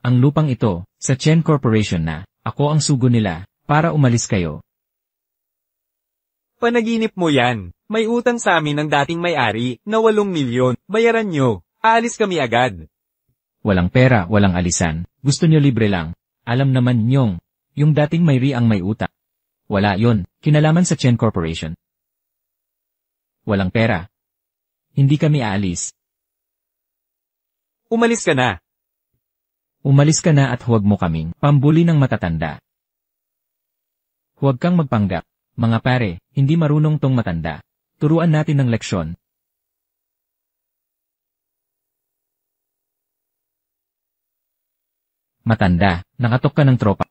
Ang lupang ito, sa Chen Corporation na, ako ang sugo nila, para umalis kayo.
Panaginip mo yan. May utang sa amin ng dating may-ari, na 8 milyon. Bayaran nyo. Aalis kami agad.
Walang pera, walang alisan. Gusto nyo libre lang. Alam naman nyong, yung dating may-ri ang may utang. Wala yon, kinalaman sa Chen Corporation. Walang pera. Hindi kami aalis.
Umalis ka na.
Umalis ka na at huwag mo kaming pambuli ng matatanda. Huwag kang magpanggap. Mga pare, hindi marunong tong matanda. Turuan natin ng leksyon. Matanda, nakatok ka ng tropa.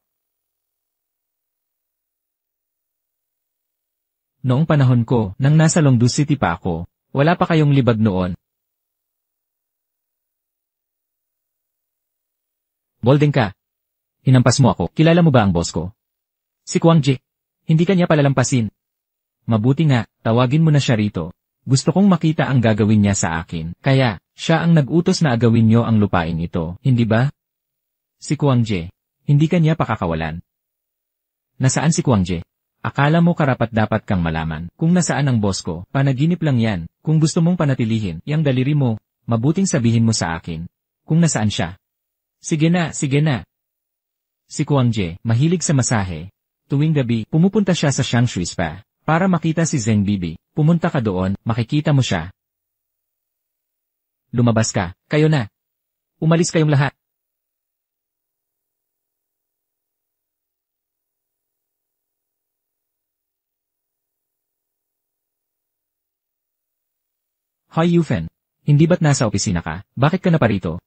Noong panahon ko, nang nasa Longdu City pa ako, wala pa kayong libag noon. Bolding ka. Hinampas mo ako. Kilala mo ba ang boss ko? Si Kwang Ji. Hindi ka niya palalampasin. Mabuti nga, tawagin mo na siya rito. Gusto kong makita ang gagawin niya sa akin. Kaya, siya ang nag-utos na agawin niyo ang lupain ito, hindi ba? Si Kwang Ji. Hindi ka niya pakakawalan. Nasaan si Kwang Ji? Akala mo karapat-dapat kang malaman kung nasaan ang boss ko. Panaginip lang yan. Kung gusto mong panatilihin, yang daliri mo, mabuting sabihin mo sa akin kung nasaan siya. Sige na, sige na. Si Kwang Ji, mahilig sa masahe. Tuwing gabi, pumupunta siya sa Shangshui Spa. Para makita si Zheng Bibi, pumunta ka doon, makikita mo siya. Lumabas ka, kayo na. Umalis kayong lahat. Hoy Yufen, hindi ba't nasa opisina ka? Bakit ka na parito?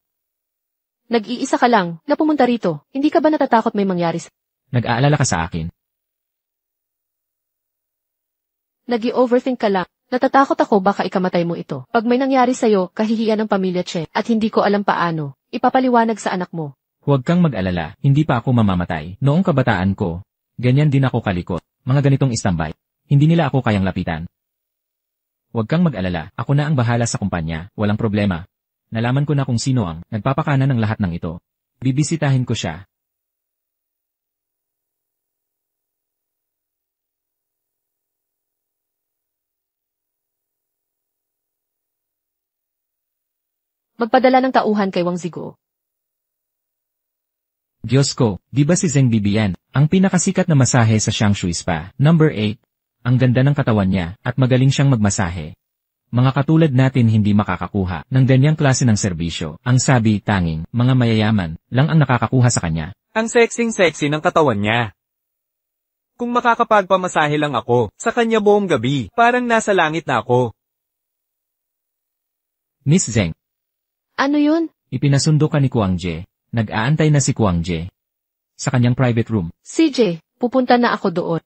Nag-iisa ka lang, na pumunta rito. Hindi ka ba natatakot may mangyari sa...
Nag-aalala ka sa akin.
Nag-i-overthink ka lang. Natatakot ako baka ikamatay mo ito. Pag may nangyari sa'yo, kahihiyan ng pamilya Che, at hindi ko alam paano, ipapaliwanag sa anak mo.
Huwag kang mag-alala, hindi pa ako mamamatay. Noong kabataan ko, ganyan din ako kalikot. Mga ganitong istambay. Hindi nila ako kayang lapitan. Huwag kang mag-alala, ako na ang bahala sa kumpanya, walang problema. Nalaman ko na kung sino ang nagpapakana ng lahat ng ito. Bibisitahin ko siya.
Magpadala ng tauhan kay Wang Zigo.
Diyos ko, di ba si Zheng Bibi yan, ang pinakasikat na masahe sa Shangshui Spa, number 8. Ang ganda ng katawan niya, at magaling siyang magmasahe. Mga katulad natin hindi makakakuha ng ganyang klase ng serbisyo. Ang sabi, tanging, mga mayayaman, lang ang nakakakuha sa kanya.
Ang sexing-sexy ng katawan niya. Kung makakapagpamasahe lang ako, sa kanya buong gabi, parang nasa langit na ako.
Miss Zheng.
Ano yun?
Ipinasundo ka ni Kwang Ji. Nag-aantay na si Kwang Ji sa kanyang private room.
CJ, pupunta na ako doon.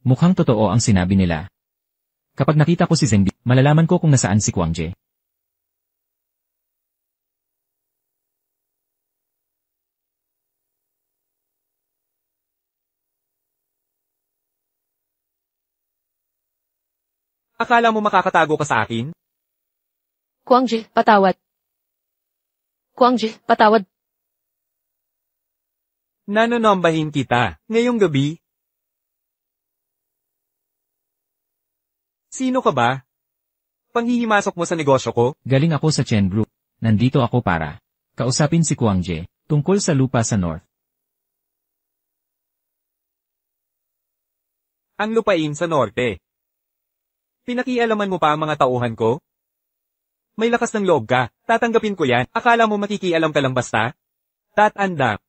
Mukhang totoo ang sinabi nila. Kapag nakita ko si Zheng Bibi, malalaman ko kung nasaan si Kwang Ji.
Akala mo makakatago ka sa akin?
Kwang Ji, patawad. Kwang Ji, patawad.
Nanonombahin kita, ngayong gabi. Sino ka ba? Panghihimasok mo sa negosyo ko?
Galing ako sa Chen Group. Nandito ako para kausapin si Kwang Ji tungkol sa lupa sa North.
Ang lupain sa norte. Pinakialaman mo pa ang mga tauhan ko? May lakas ng loob ka, tatanggapin ko yan. Akala mo makikialam ka lang basta? Tatanda.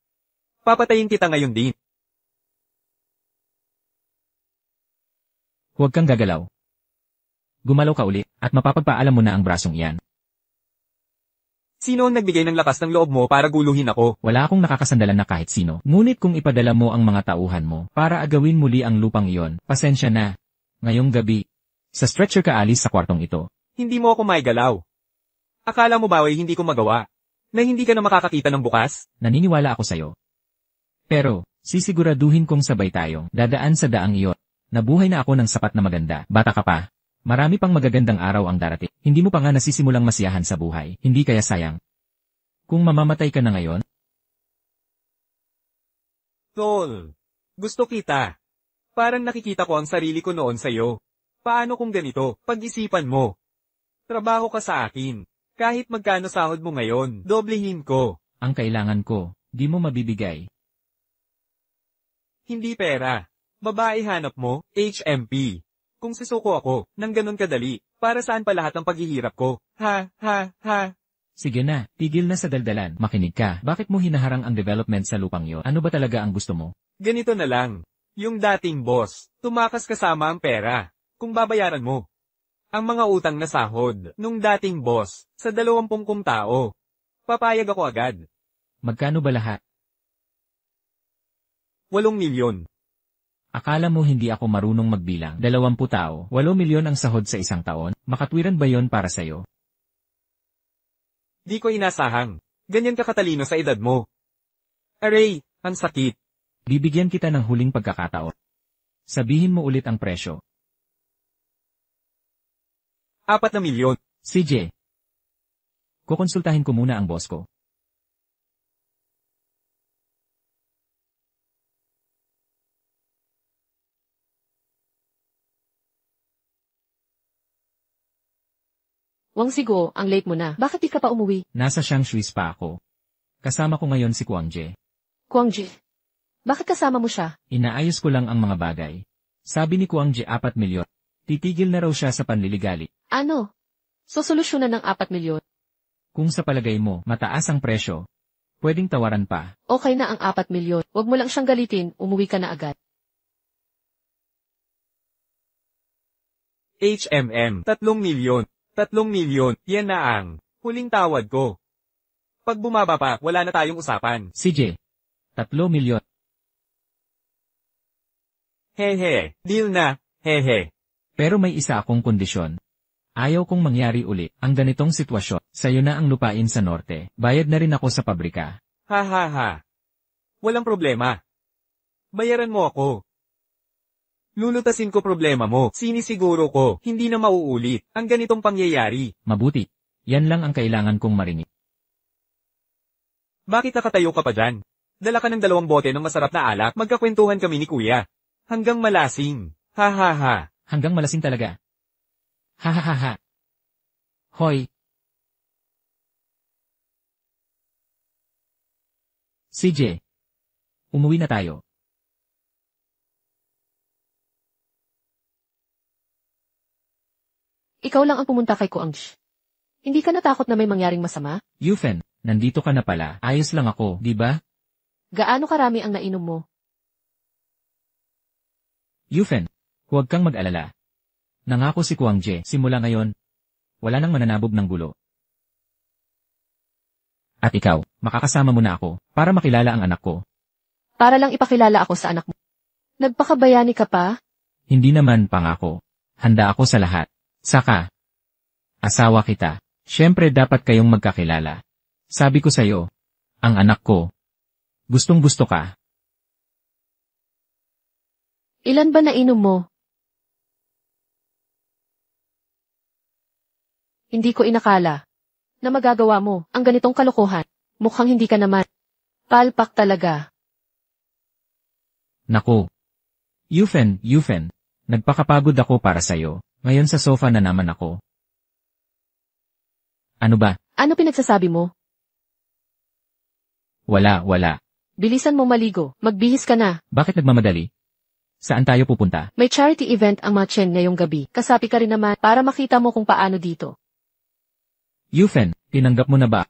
Papatayin kita ngayon din.
Huwag kang gagalaw. Gumalaw ka uli, at mapapagpaalam mo na ang brasong iyan.
Sino ang nagbigay ng lakas ng loob mo para guluhin ako?
Wala akong nakakasandalan na kahit sino. Ngunit kung ipadala mo ang mga tauhan mo para agawin muli ang lupang iyon, pasensya na. Ngayong gabi, sa stretcher ka alis sa kwartong ito.
Hindi mo ako maigalaw. Akala mo ba hindi ko magawa? Na hindi ka na makakakita ng bukas?
Naniniwala ako sa'yo. Pero, sisiguraduhin kong sabay tayong dadaan sa daang iyon. Nabuhay na ako ng sapat na maganda. Bata ka pa. Marami pang magagandang araw ang darating. Hindi mo pa nga nasisimulang masiyahan sa buhay. Hindi kaya sayang? Kung mamamatay ka na ngayon?
Tol, gusto kita. Parang nakikita ko ang sarili ko noon sa'yo. Paano kung ganito? Pag-isipan mo. Trabaho ka sa akin. Kahit magkano sahod mo ngayon, doblehin ko.
Ang kailangan ko, di mo mabibigay.
Hindi pera. Babae hanap mo, HMP. Kung susuko ako, nang ganun kadali, para saan pa lahat ng paghihirap ko? Ha, ha, ha.
Sige na, tigil na sa daldalan. Makinig ka. Bakit mo hinaharang ang development sa lupang yon? Ano ba talaga ang gusto mo?
Ganito na lang. Yung dating boss, tumakas kasama ang pera. Kung babayaran mo. Ang mga utang na sahod, nung dating boss, sa 20 kong tao. Papayag ako agad.
Magkano ba lahat?
8 milyon.
Akala mo hindi ako marunong magbilang. 20 tao, 8 milyon ang sahod sa isang taon. Makatwiran ba yon para sa'yo?
Di ko inasahang. Ganyan ka katalino sa edad mo. Aray, ang sakit.
Bibigyan kita ng huling pagkakataon. Sabihin mo ulit ang presyo.
4 milyon.
CJ. Kukonsultahin ko muna ang boss ko.
Wang Zigo, ang late mo na. Bakit di ka pa umuwi?
Nasa Shangshui pa ako. Kasama ko ngayon si Kwangje.
Kwangji. Bakit kasama mo siya?
Inaayos ko lang ang mga bagay. Sabi ni Kwangje 4 milyon. Titigil na raw siya sa panliligali.
Ano? Sosolusyonan ng 4 milyon.
Kung sa palagay mo, mataas ang presyo, pwedeng tawaran pa.
Okay na ang 4 milyon. Huwag mo lang siyang galitin, umuwi ka na agad.
HMM, 3 milyon. 3 milyon, yan na ang huling tawad ko. Pag bumaba pa, wala na tayong usapan.
CJ. 3 milyon.
Hehe, deal na, hehe.
Pero may isa akong kondisyon. Ayaw kong mangyari uli ang ganitong sitwasyon. Sa'yo na ang lupain sa norte. Bayad na rin ako sa pabrika.
Ha ha ha. Walang problema. Bayaran mo ako. Lulutasin ko problema mo. Sinisiguro ko, hindi na mauulit ang ganitong pangyayari.
Mabuti. Yan lang ang kailangan kong marinig.
Bakit nakatayo ka pa dyan? Dala ka ng 2 bote ng masarap na alak, magkakwentuhan kami ni kuya. Hanggang malasing. Ha ha ha.
Hanggang malasing talaga. Ha ha ha ha. Hoy. CJ. Umuwi na tayo.
Ikaw lang ang pumunta kay Kuangj. Hindi ka natakot na may mangyaring masama?
Yufen, nandito ka na pala. Ayos lang ako, di ba?
Gaano karami ang nainom mo?
Yufen, huwag kang mag-alala. Nangako si Kwangje, simula ngayon, wala nang mananabog ng gulo. At ikaw, makakasama mo na ako, para makilala ang anak ko.
Para lang ipakilala ako sa anak mo. Nagpakabayani ka pa?
Hindi naman pangako. Handa ako sa lahat. Saka, asawa kita. Siyempre dapat kayong magkakilala. Sabi ko sa'yo, ang anak ko, gustong-gusto ka.
Ilan ba nainom mo? Hindi ko inakala na magagawa mo ang ganitong kalokohan. Mukhang hindi ka naman. Palpak talaga.
Naku. Yufen, nagpakapagod ako para sa'yo. Ngayon sa sofa na naman ako. Ano ba?
Ano pinagsasabi mo?
Wala.
Bilisan mo maligo. Magbihis ka na.
Bakit nagmamadali? Saan tayo pupunta?
May charity event ang mga Chen ngayong gabi. Kasapi ka rin naman para makita mo kung paano dito.
Yufen, tinanggap mo na ba?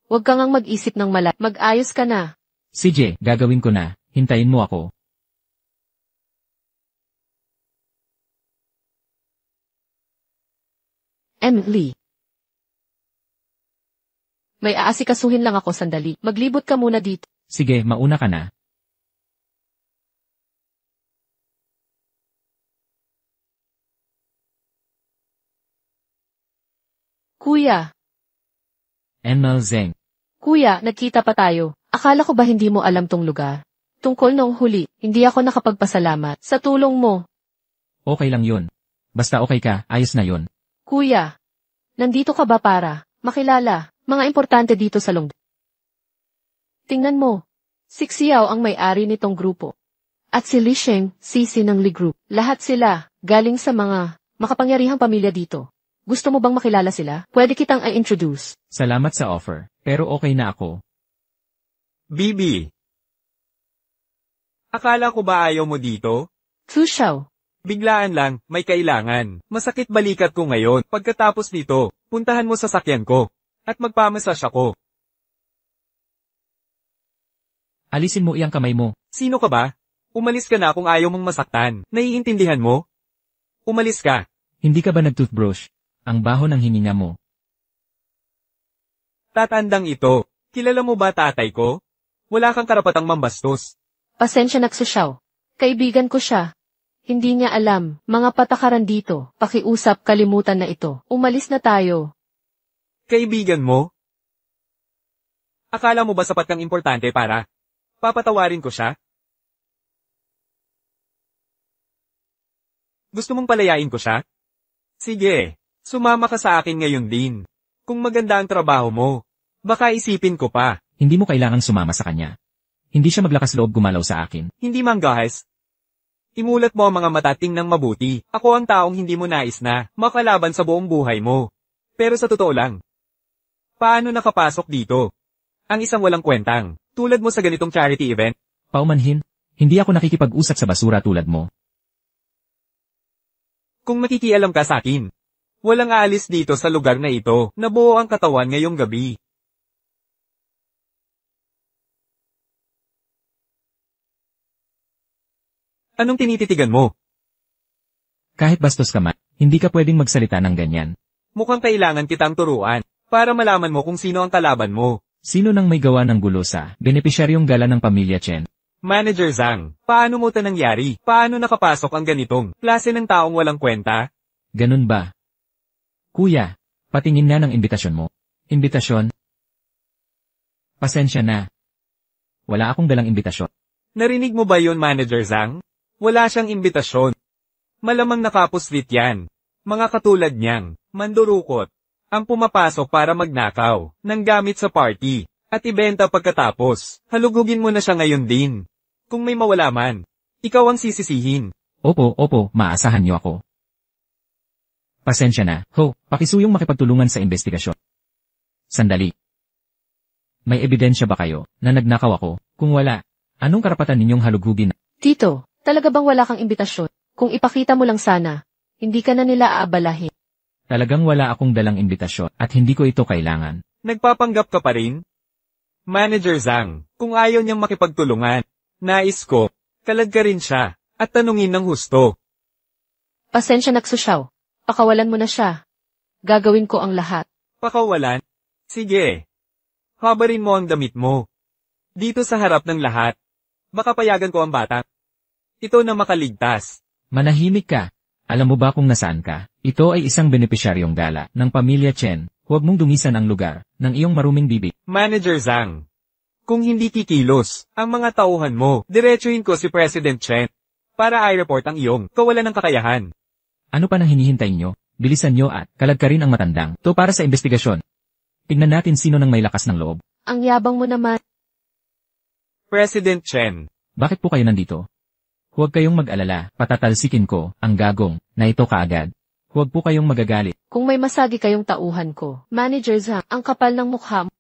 Huwag kang ang mag-isip ng mala. Mag-ayos ka na.
CJ, gagawin ko na. Hintayin mo ako.
Emily. May aasikasuhin lang ako sandali. Maglibot ka muna dito.
Sige, mauna ka na.
Kuya.
Enmel Zeng.
Kuya, nagkita pa tayo. Akala ko ba hindi mo alam tong lugar? Tungkol noong huli, hindi ako nakapagpasalamat sa tulong mo.
Okay lang yun. Basta okay ka, ayos na yun.
Kuya, nandito ka ba para makilala mga importante dito sa Longdu? Tingnan mo, si Xiao ang may-ari nitong grupo. At si Li Sheng, sisi ng Li Group. Lahat sila galing sa mga makapangyarihang pamilya dito. Gusto mo bang makilala sila? Pwede kitang i-introduce.
Salamat sa offer, pero okay na ako.
Bibi. Akala ko ba ayaw mo dito?
Fu Xiao.
Biglaan lang, may kailangan. Masakit balikat ko ngayon. Pagkatapos nito, puntahan mo sa sakyan ko. At magpamassage ako.
Alisin mo iyang kamay mo.
Sino ka ba? Umalis ka na kung ayaw mong masaktan. Naiintindihan mo? Umalis ka.
Hindi ka ba nag-toothbrush? Ang baho ng hininga mo.
Tatandang ito. Kilala mo ba tatay ko? Wala kang karapatang mambastos.
Pasensya na Fu Xiao. Kaibigan ko siya. Hindi niya alam, mga patakaran dito. Pakiusap, kalimutan na ito. Umalis na tayo.
Kaibigan mo? Akala mo ba sapat kang importante para papatawarin ko siya? Gusto mong palayain ko siya? Sige, sumama ka sa akin ngayon din. Kung maganda ang trabaho mo, baka isipin ko pa.
Hindi mo kailangang sumama sa kanya. Hindi siya maglakas loob gumalaw sa akin.
Hindi manggahas. Imulat mo ang mga mata tingnan mabuti. Ako ang taong hindi mo nais na makalaban sa buong buhay mo. Pero sa totoo lang, paano nakapasok dito? Ang isang walang kwentang, tulad mo sa ganitong charity event?
Paumanhin, hindi ako nakikipag-usap sa basura tulad mo.
Kung makikialam ka sa akin, walang aalis dito sa lugar na ito, nabuo ang katawan ngayong gabi. Anong tinititigan mo?
Kahit bastos ka man, hindi ka pwedeng magsalita ng ganyan.
Mukhang kailangan kitang turuan, para malaman mo kung sino ang kalaban mo.
Sino nang may gawa ng gulo sa benepisyaryong gala ng pamilya Chen?
Manager Zhang, paano mo ito nangyari? Paano nakapasok ang ganitong klase ng taong walang kwenta?
Ganun ba? Kuya, patingin na ng imbitasyon mo. Imbitasyon? Pasensya na. Wala akong dalang imbitasyon.
Narinig mo ba yon, Manager Zhang? Wala siyang imbitasyon. Malamang nakapuslit yan. Mga katulad niyang, mandurukot, ang pumapasok para magnakaw, ng gamit sa party, at ibenta pagkatapos. Halugugin mo na siya ngayon din. Kung may mawala man, ikaw ang sisisihin.
Opo, maasahan niyo ako. Pasensya na. Ho, pakisuyong makipagtulungan sa investigasyon. Sandali. May ebidensya ba kayo na nagnakaw ako? Kung wala, anong karapatan ninyong halugugin?
Tito, talaga bang wala kang imbitasyon? Kung ipakita mo lang sana, hindi ka na nila aabalahin.
Talagang wala akong dalang imbitasyon at hindi ko ito kailangan.
Nagpapanggap ka pa rin? Manager Zhang, kung ayaw niyang makipagtulungan, nais ko, kalag ka rin siya, at tanungin ng husto.
Pasensya na Fu Xiao. Pakawalan mo na siya. Gagawin ko ang lahat.
Pakawalan? Sige. Habarin mo ang damit mo. Dito sa harap ng lahat. Baka payagan ko ang bata. Ito na makaligtas.
Manahimik ka. Alam mo ba kung nasaan ka? Ito ay isang benepisyaryong gala ng pamilya Chen. Huwag mong dumisan ang lugar ng iyong maruming bibig.
Manager Zhang, kung hindi kikilos ang mga tauhan mo, diretsuhin ko si President Chen para i-report ang iyong kawalan ng kakayahan.
Ano pa nang hinihintay nyo? Bilisan nyo at kalag ka rin ang matandang. To para sa investigasyon. Tignan natin sino nang may lakas ng loob.
Ang yabang mo naman.
President Chen.
Bakit po kayo nandito? Huwag kayong mag-alala, patatalsikin ko ang gagong na ito kaagad. Huwag po kayong magagalit.
Kung may masagi kayong tauhan ko, Manager Zhang, ang kapal ng mukha mo.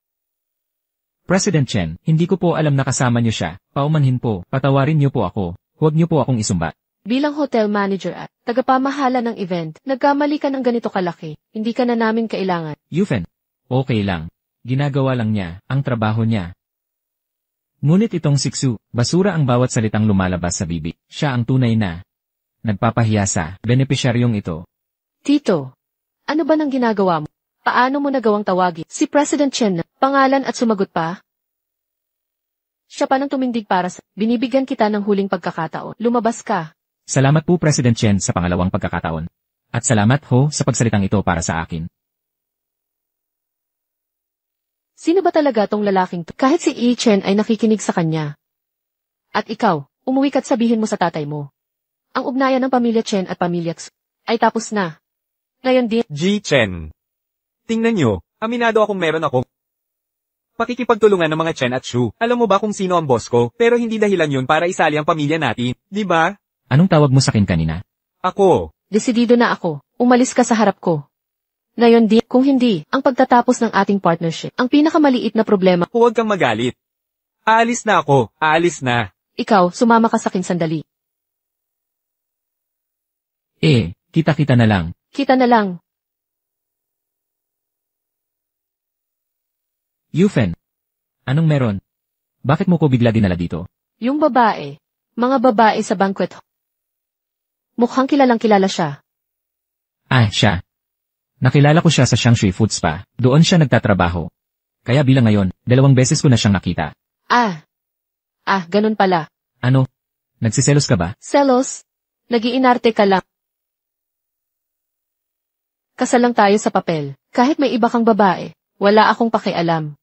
President Chen, hindi ko po alam na kasama niyo siya. Paumanhin po, patawarin niyo po ako. Huwag niyo po akong isumbat.
Bilang hotel manager at tagapamahala ng event, nagkamali ka ng ganito kalaki. Hindi ka na namin kailangan.
Yufen, okay lang. Ginagawa lang niya ang trabaho niya. Ngunit itong siksu, basura ang bawat salitang lumalabas sa bibig. Siya ang tunay na nagpapahiya sa benepisyaryong ito.
Tito, ano ba nang ginagawa mo? Paano mo nagawang tawagin si President Chen na pangalan at sumagot pa? Siya pa nang tumindig para sa binibigyan kita ng huling pagkakataon. Lumabas ka.
Salamat po President Chen sa pangalawang pagkakataon. At salamat ho sa pagsalitang ito para sa akin.
Sino ba talaga tong lalaking to? Kahit si Yi Chen ay nakikinig sa kanya. At ikaw, umuwi ka't sabihin mo sa tatay mo. Ang ugnayan ng pamilya Chen at pamilya Xu ay tapos na. Ngayon din,
Ji Chen. Tingnan nyo, aminado akong meron akong pakikipagtulungan ng mga Chen at Xu. Alam mo ba kung sino ang boss ko, pero hindi dahilan yun para isali ang pamilya natin, di ba?
Anong tawag mo sa akin kanina?
Ako.
desidido na ako. Umalis ka sa harap ko. Ngayon din, kung hindi, ang pagtatapos ng ating partnership, ang pinakamaliit na problema.
Huwag kang magalit. Aalis na ako, aalis na.
Ikaw, sumama ka sa akin sandali.
Kita-kita na lang.
Kita na lang.
Yufen. Anong meron? Bakit mo ko bigla dinala dito?
Yung babae. Mga babae sa banquet. Mukhang kilalang kilala siya.
Siya. Nakilala ko siya sa Shangshui Food Spa. Doon siya nagtatrabaho. Kaya bilang ngayon, 2 beses ko na siyang nakita.
Ganun pala.
Ano? Nagsiselos ka ba?
Selos? Nagiinarte ka lang. Kasal lang tayo sa papel. Kahit may iba kang babae, wala akong pakialam.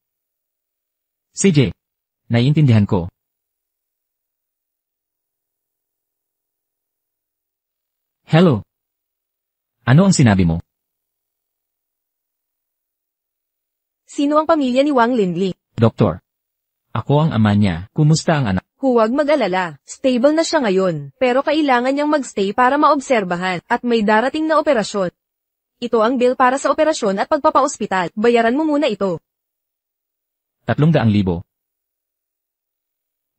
CJ. Naiintindihan ko. Hello. Ano ang sinabi mo?
Sino ang pamilya ni Wang Linli?
Doktor. Ako ang ama niya. Kumusta ang anak?
Huwag mag-alala. Stable na siya ngayon, pero kailangan niyang magstay para maobserbahan, at may darating na operasyon. Ito ang bill para sa operasyon at pagpapa-ospital. Bayaran mo muna ito.
300,000.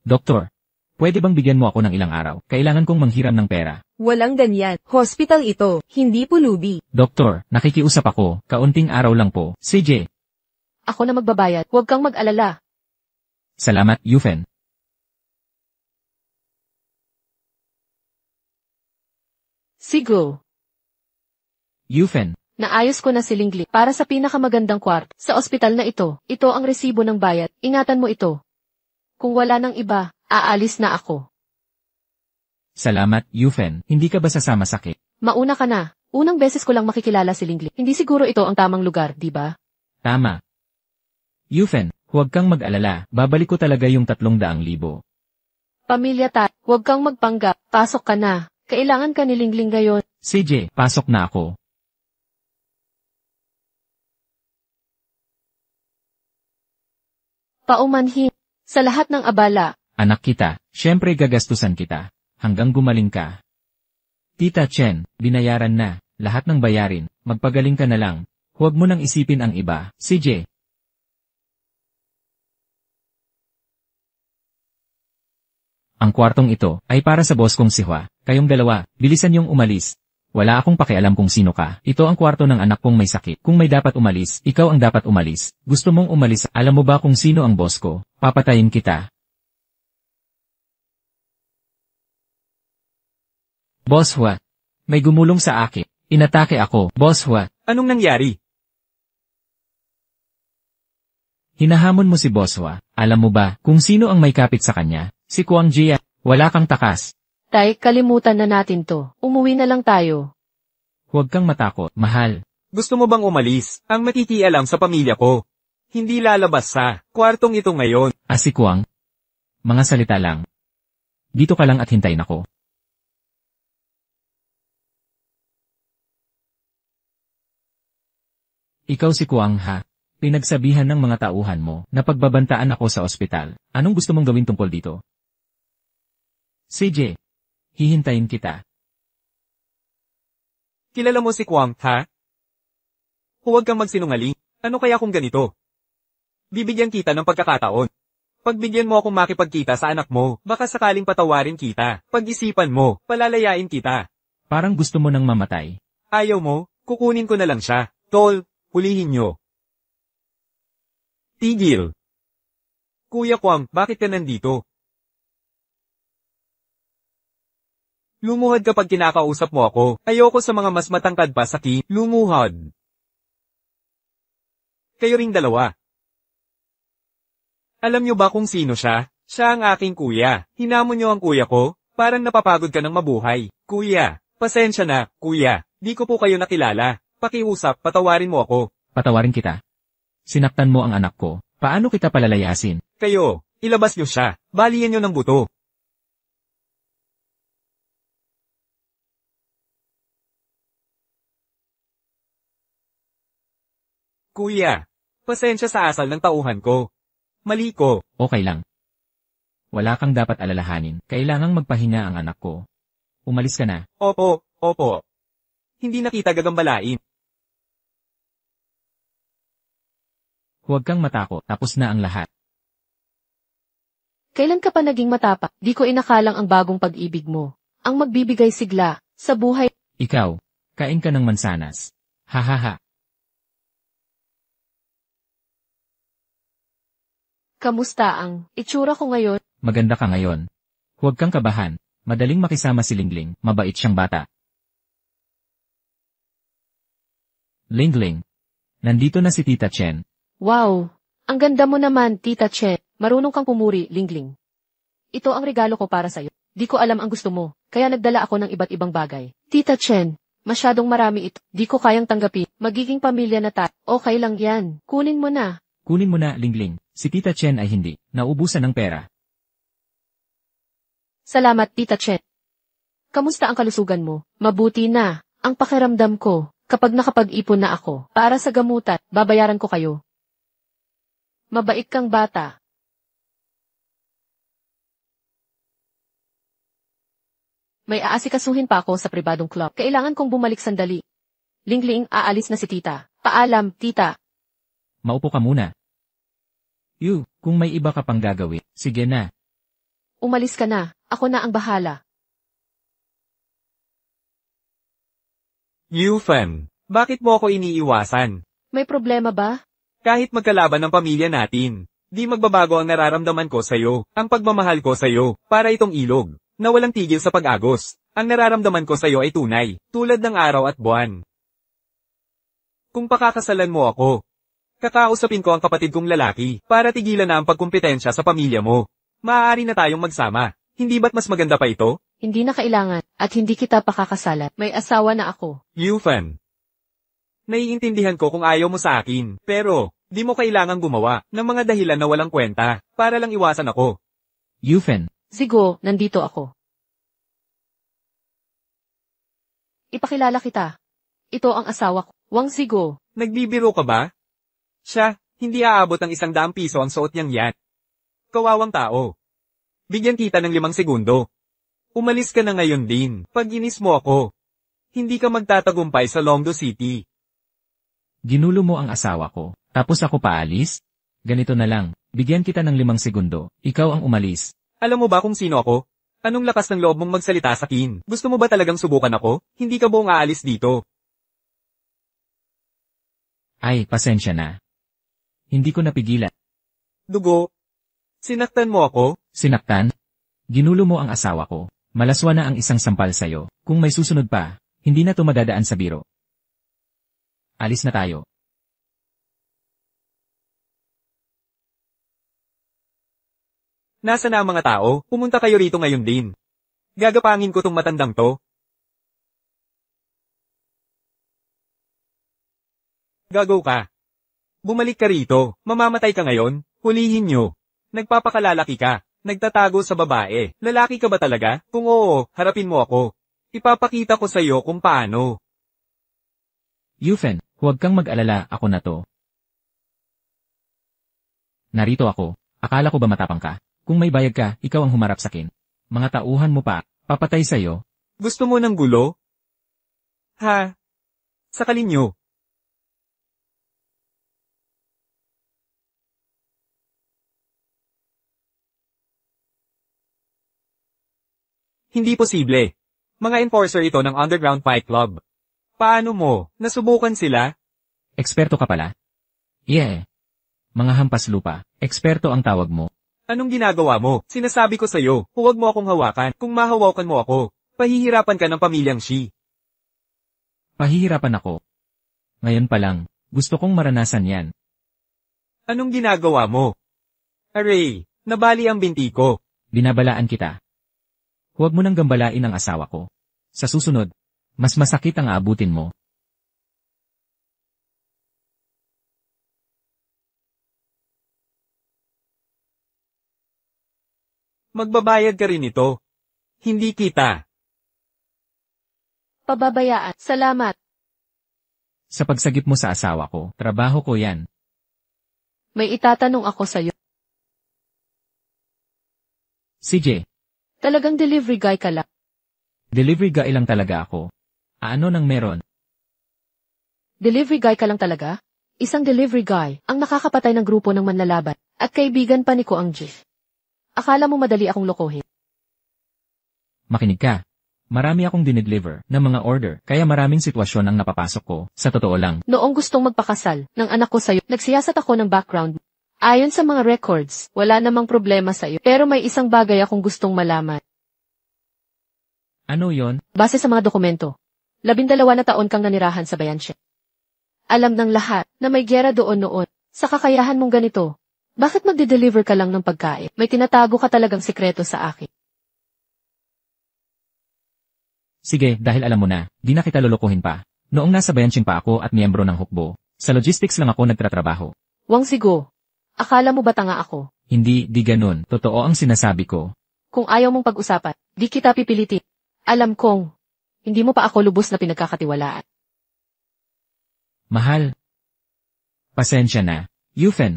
Doktor. Pwede bang bigyan mo ako ng ilang araw? Kailangan kong manghiram ng pera.
Walang ganyan. Hospital ito, hindi pulubi.
Doktor, nakikiusap ako. Kaunting araw lang po. CJ.
Ako na magbabayad. Huwag kang mag-alala.
Salamat, Yufen.
Sigo.
Yufen.
Naayos ko na si Lingli para sa pinakamagandang kwarto. Sa ospital na ito, ito ang resibo ng bayad. Ingatan mo ito. Kung wala ng iba, aalis na ako.
Salamat, Yufen. Hindi ka ba sasama sa cake?
Mauna ka na. Unang beses ko lang makikilala si Lingli. Hindi siguro ito ang tamang lugar, di ba?
Tama. Yufen, huwag kang mag-alala. Babalik ko talaga yung 300,000.
Pamilya huwag kang magpanggap. Pasok ka na. Kailangan ka ni Lingling ngayon.
CJ, pasok na ako.
Paumanhin. Sa lahat ng abala.
Anak kita, syempre gagastusan kita. Hanggang gumaling ka. Tita Chen, binayaran na. Lahat ng bayarin. Magpagaling ka na lang. Huwag mo nang isipin ang iba. CJ. Ang kwartong ito ay para sa boss kong si Hua. Kayong dalawa, bilisan yung umalis. Wala akong pakialam kung sino ka. Ito ang kwarto ng anak kong may sakit. Kung may dapat umalis, ikaw ang dapat umalis. Gusto mong umalis, alam mo ba kung sino ang boss ko? Papatayin kita. Boss Hua. May gumulong sa akin. Inatake ako. Boss Hua.
Anong nangyari?
Hinahamon mo si Boss Hua. Alam mo ba kung sino ang may kapit sa kanya? Si Kwang Jia. Wala kang takas.
Tay, kalimutan na natin to. Umuwi na lang tayo.
Huwag kang matakot, mahal.
Gusto mo bang umalis? Ang makikialam sa pamilya ko. Hindi lalabas sa kwartong ito ngayon.
Si Kwang. Mga salita lang. Dito ka lang at hintayin ako. Ikaw si Kwang ha? Pinagsabihan ng mga tauhan mo na pagbabantaan ako sa ospital. Anong gusto mong gawin tungkol dito? CJ. Hihintayin kita.
Kilala mo si Kwang, ha? Huwag kang magsinungaling. Ano kaya kung ganito? Bibigyan kita ng pagkakataon. Pagbigyan mo akong makipagkita sa anak mo, baka sakaling patawarin kita. Pag-isipan mo, palalayain kita.
Parang gusto mo nang mamatay.
Ayaw mo, kukunin ko na lang siya. Tol, hulihin nyo. Tigil. Kuya Kwang, bakit ka nandito? Lumuhad kapag kinakausap mo ako. Ayoko sa mga mas matangkad pa sa lumuhad. Kayo ring dalawa. Alam niyo ba kung sino siya? Siya ang aking kuya. Hinamon niyo ang kuya ko? Parang napapagod ka ng mabuhay. Kuya, pasensya na, kuya. Di ko po kayo nakilala. Pakiusap, patawarin mo ako.
Patawarin kita. Sinaktan mo ang anak ko. Paano kita palalayasin?
Kayo, ilabas niyo siya. Baliyan niyo ng buto. Kuya, pasensya sa asal ng tauhan ko. Mali ko.
Okay lang. Wala kang dapat alalahanin. Kailangang magpahinga ang anak ko. Umalis ka na.
Opo, opo. Hindi na kita gagambalain.
Huwag kang matakot. Tapos na ang lahat.
Kailan ka pa naging matapa? Di ko inakalang ang bagong pag-ibig mo. Ang magbibigay sigla sa buhay.
Ikaw, kain ka ng mansanas. Hahaha.
Kamusta ang itsura ko ngayon?
Maganda ka ngayon. Huwag kang kabahan. Madaling makisama si Lingling. Mabait siyang bata. Lingling. Nandito na si Tita Chen.
Wow! Ang ganda mo naman, Tita Chen. Marunong kang pumuri, Lingling. Ito ang regalo ko para sa'yo. Di ko alam ang gusto mo, kaya nagdala ako ng iba't ibang bagay. Tita Chen, masyadong marami ito. Di ko kayang tanggapin. Magiging pamilya na tayo. Okay lang yan. Kunin mo na.
Kunin mo na, Lingling. Si Tita Chen ay hindi. Naubusan ng pera.
Salamat, Tita Chen. Kamusta ang kalusugan mo? Mabuti na. Ang pakiramdam ko, kapag nakapag-ipon na ako, para sa gamutan, babayaran ko kayo. Mabait kang bata. May aasikasuhin pa ako sa pribadong club. Kailangan kong bumalik sandali. Lingling, aalis na si tita. Paalam, tita.
Maupo ka muna. Kung may iba ka pang gagawin, sige na.
Umalis ka na. Ako na ang bahala.
Fan, bakit mo ako iniiwasan?
May problema ba?
Kahit magkalaban ng pamilya natin, di magbabago ang nararamdaman ko sa'yo, ang pagmamahal ko sa'yo, para itong ilog, na walang tigil sa pag-agos. Ang nararamdaman ko sa'yo ay tunay, tulad ng araw at buwan. Kung pakakasalan mo ako, kakausapin ko ang kapatid kong lalaki, para tigilan na ang pagkumpetensya sa pamilya mo. Maaari na tayong magsama. Hindi ba't mas maganda pa ito?
Hindi na kailangan, at hindi kita pakakasalan. May asawa na ako.
Fan. Naiintindihan ko kung ayaw mo sa akin, pero, di mo kailangang gumawa ng mga dahilan na walang kwenta, para lang iwasan ako.
Fan.
Zigo, nandito ako. Ipakilala kita. Ito ang asawa ko, Wang Zigo.
Nagbibiro ka ba? Siya, hindi aabot ng 100 piso ang suot niyang yan. Kawawang tao. Bigyan kita ng 5 segundo. Umalis ka na ngayon din, pag inis mo ako. Hindi ka magtatagumpay sa Longdo City.
Ginulo mo ang asawa ko, tapos ako paalis? Ganito na lang, bigyan kita ng 5 segundo, ikaw ang umalis.
Alam mo ba kung sino ako? Anong lakas ng loob mong magsalita sa akin? Gusto mo ba talagang subukan ako? Hindi ka buong aalis dito.
Ay, pasensya na. Hindi ko napigilan.
Dugo. Sinaktan mo ako?
Sinaktan? Ginulo mo ang asawa ko. Malaswa na ang isang sampal sa'yo. Kung may susunod pa, hindi na to madadaan sa biro. Alis na tayo.
Nasa na ang mga tao? Pumunta kayo rito ngayon din. Gagapangin ko tong matandang to. Gagaw ka. Bumalik ka rito. Mamamatay ka ngayon. Hulihin nyo. Nagpapakalalaki ka. Nagtatago sa babae. Lalaki ka ba talaga? Kung oo, harapin mo ako. Ipapakita ko sa iyo kung paano.
Fan, huwag kang mag-alala, ako na to. Narito ako. Akala ko ba matapang ka? Kung may bayag ka, ikaw ang humarap sa akin. Mga tauhan mo pa, papatay sa'yo.
Gusto mo ng gulo? Ha? Sakalin nyo. Hindi posible. Mga enforcer ito ng Underground Fight Club. Paano mo? Nasubukan sila?
Eksperto ka pala? Yeah. Mga hampas lupa, eksperto ang tawag mo.
Anong ginagawa mo? Sinasabi ko sa'yo, huwag mo akong hawakan. Kung mahawakan mo ako, pahihirapan ka ng pamilyang Shi.
Pahihirapan ako. Ngayon pa lang, gusto kong maranasan yan.
Anong ginagawa mo? Aray, nabali ang binti ko.
Binabalaan kita. Huwag mo nang gambalain ang asawa ko. Sa susunod, mas masakit ang aabutin mo.
Magbabayad ka rin ito. Hindi kita.
Pababayaan. Salamat.
Sa pagsagip mo sa asawa ko, trabaho ko yan.
May itatanong ako sa'yo.
CJ,
Talagang delivery guy ka lang.
delivery guy lang talaga ako. Ano nang meron?
Delivery guy ka lang talaga? Isang delivery guy ang nakakapatay ng grupo ng manlalaban at kaibigan pa ni Ko ang Jif. Akala mo madali akong lokohin?
Makinig ka. Marami akong dinideliver ng mga order, kaya maraming sitwasyon ang napapasok ko, sa totoo lang.
Noong gustong magpakasal ng anak ko sa'yo, nagsiyasat ako ng background. Ayon sa mga records, wala namang problema sa'yo. Pero may isang bagay akong gustong malaman.
Ano yon?
Base sa mga dokumento, 12 na taon kang nanirahan sa Bayanshe. Alam ng lahat na may giyera doon noon. Sa kakayahan mong ganito, bakit magde-deliver ka lang ng pagkain? May tinatago ka talagang sikreto sa akin.
Sige, dahil alam mo na, di na kita lulukuhin pa. Noong nasa Bayanshin pa ako at miyembro ng hukbo, sa logistics lang ako nagtatrabaho.
Wang Sigo, akala mo ba tanga ako?
Hindi, di ganun. Totoo ang sinasabi ko.
Kung ayaw mong pag-usapan, di kita pipilitin. Alam kong, hindi mo pa ako lubos na pinagkakatiwalaan.
Mahal. Pasensya na. Yufen,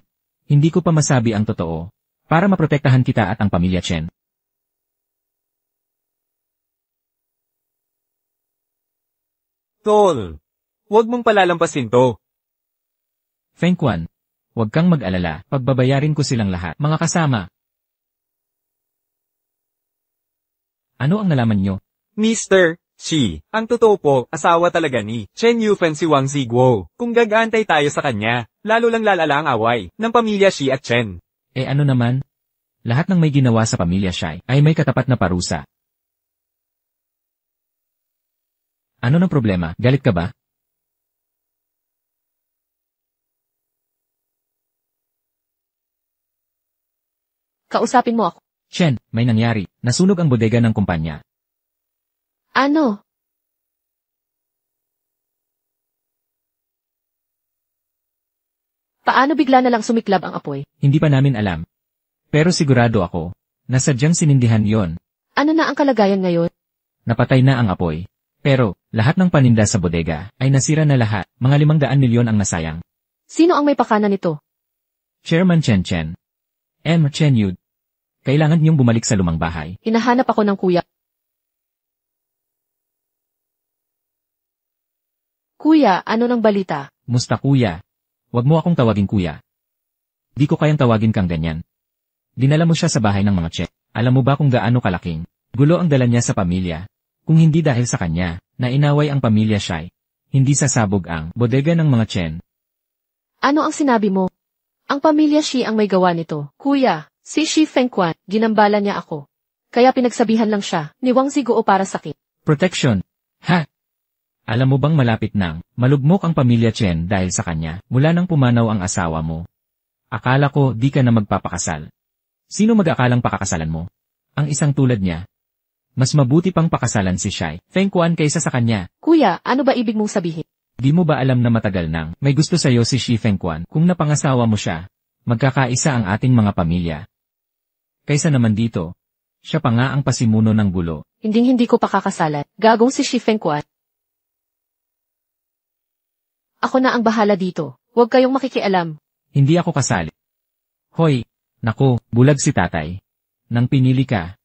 hindi ko pa masabi ang totoo. Para maprotektahan kita at ang pamilya Chen.
Tol, huwag mong palalampasin to.
Feng Quan, huwag kang mag-alala, pagbabayarin ko silang lahat, mga kasama. Ano ang nalaman nyo?
Mr. Shi, ang totoo po, asawa talaga ni Chen Yufen si Wang Ziguo. Kung gagaantay tayo sa kanya, lalo lang lalala ang away ng pamilya Shi at Chen.
Ano naman? Lahat ng may ginawa sa pamilya Shai ay may katapat na parusa. Ano ng problema? Galit ka ba?
Kausapin mo ako.
Chen, may nangyari. Nasunog ang bodega ng kumpanya.
Ano? Paano bigla na lang sumiklab ang apoy?
Hindi pa namin alam. Pero sigurado ako, na sadyang sinindihan yon.
Ano na ang kalagayan ngayon?
Napatay na ang apoy. Pero, lahat ng paninda sa bodega ay nasira na lahat, mga 500 milyon ang nasayang.
Sino ang may pakana nito?
Chairman Chen Chen. Chen Yud. Kailangan niyong bumalik sa lumang bahay.
Hinahanap ako ng kuya. Kuya, ano ng balita?
Musta kuya? Huwag mo akong tawagin kuya. Di ko kayang tawagin kang ganyan. Dinala mo siya sa bahay ng mga Che. Alam mo ba kung gaano kalaking gulo ang dala niya sa pamilya? Kung hindi dahil sa kanya, na inaway ang pamilya Shai, hindi sasabog ang bodega ng mga Chen.
Ano ang sinabi mo? Ang pamilya Shi ang may gawa nito. Kuya, si Shi Fengquan, ginambala niya ako. Kaya pinagsabihan lang siya, ni Wang Ziguo para sakit.
Protection. Ha? Alam mo bang malapit nang malugmok ang pamilya Chen dahil sa kanya, mula nang pumanaw ang asawa mo? Akala ko di ka na magpapakasal. Sino mag-akalang pakakasalan mo? Ang isang tulad niya. Mas mabuti pang pakasalan si Shai Fengquan kaysa sa kanya.
Kuya, ano ba ibig mong sabihin?
Di mo ba alam na matagal nang may gusto sa'yo si Shi Fengquan? Kung napangasawa mo siya, magkakaisa ang ating mga pamilya. Kaysa naman dito, siya pa nga ang pasimuno ng gulo.
Hindi ko pakakasalan. Gagong si Shi Fengquan. Ako na ang bahala dito. Huwag kayong makikialam.
Hindi ako kasali. Hoy, naku, bulag si tatay. Nang pinili ka.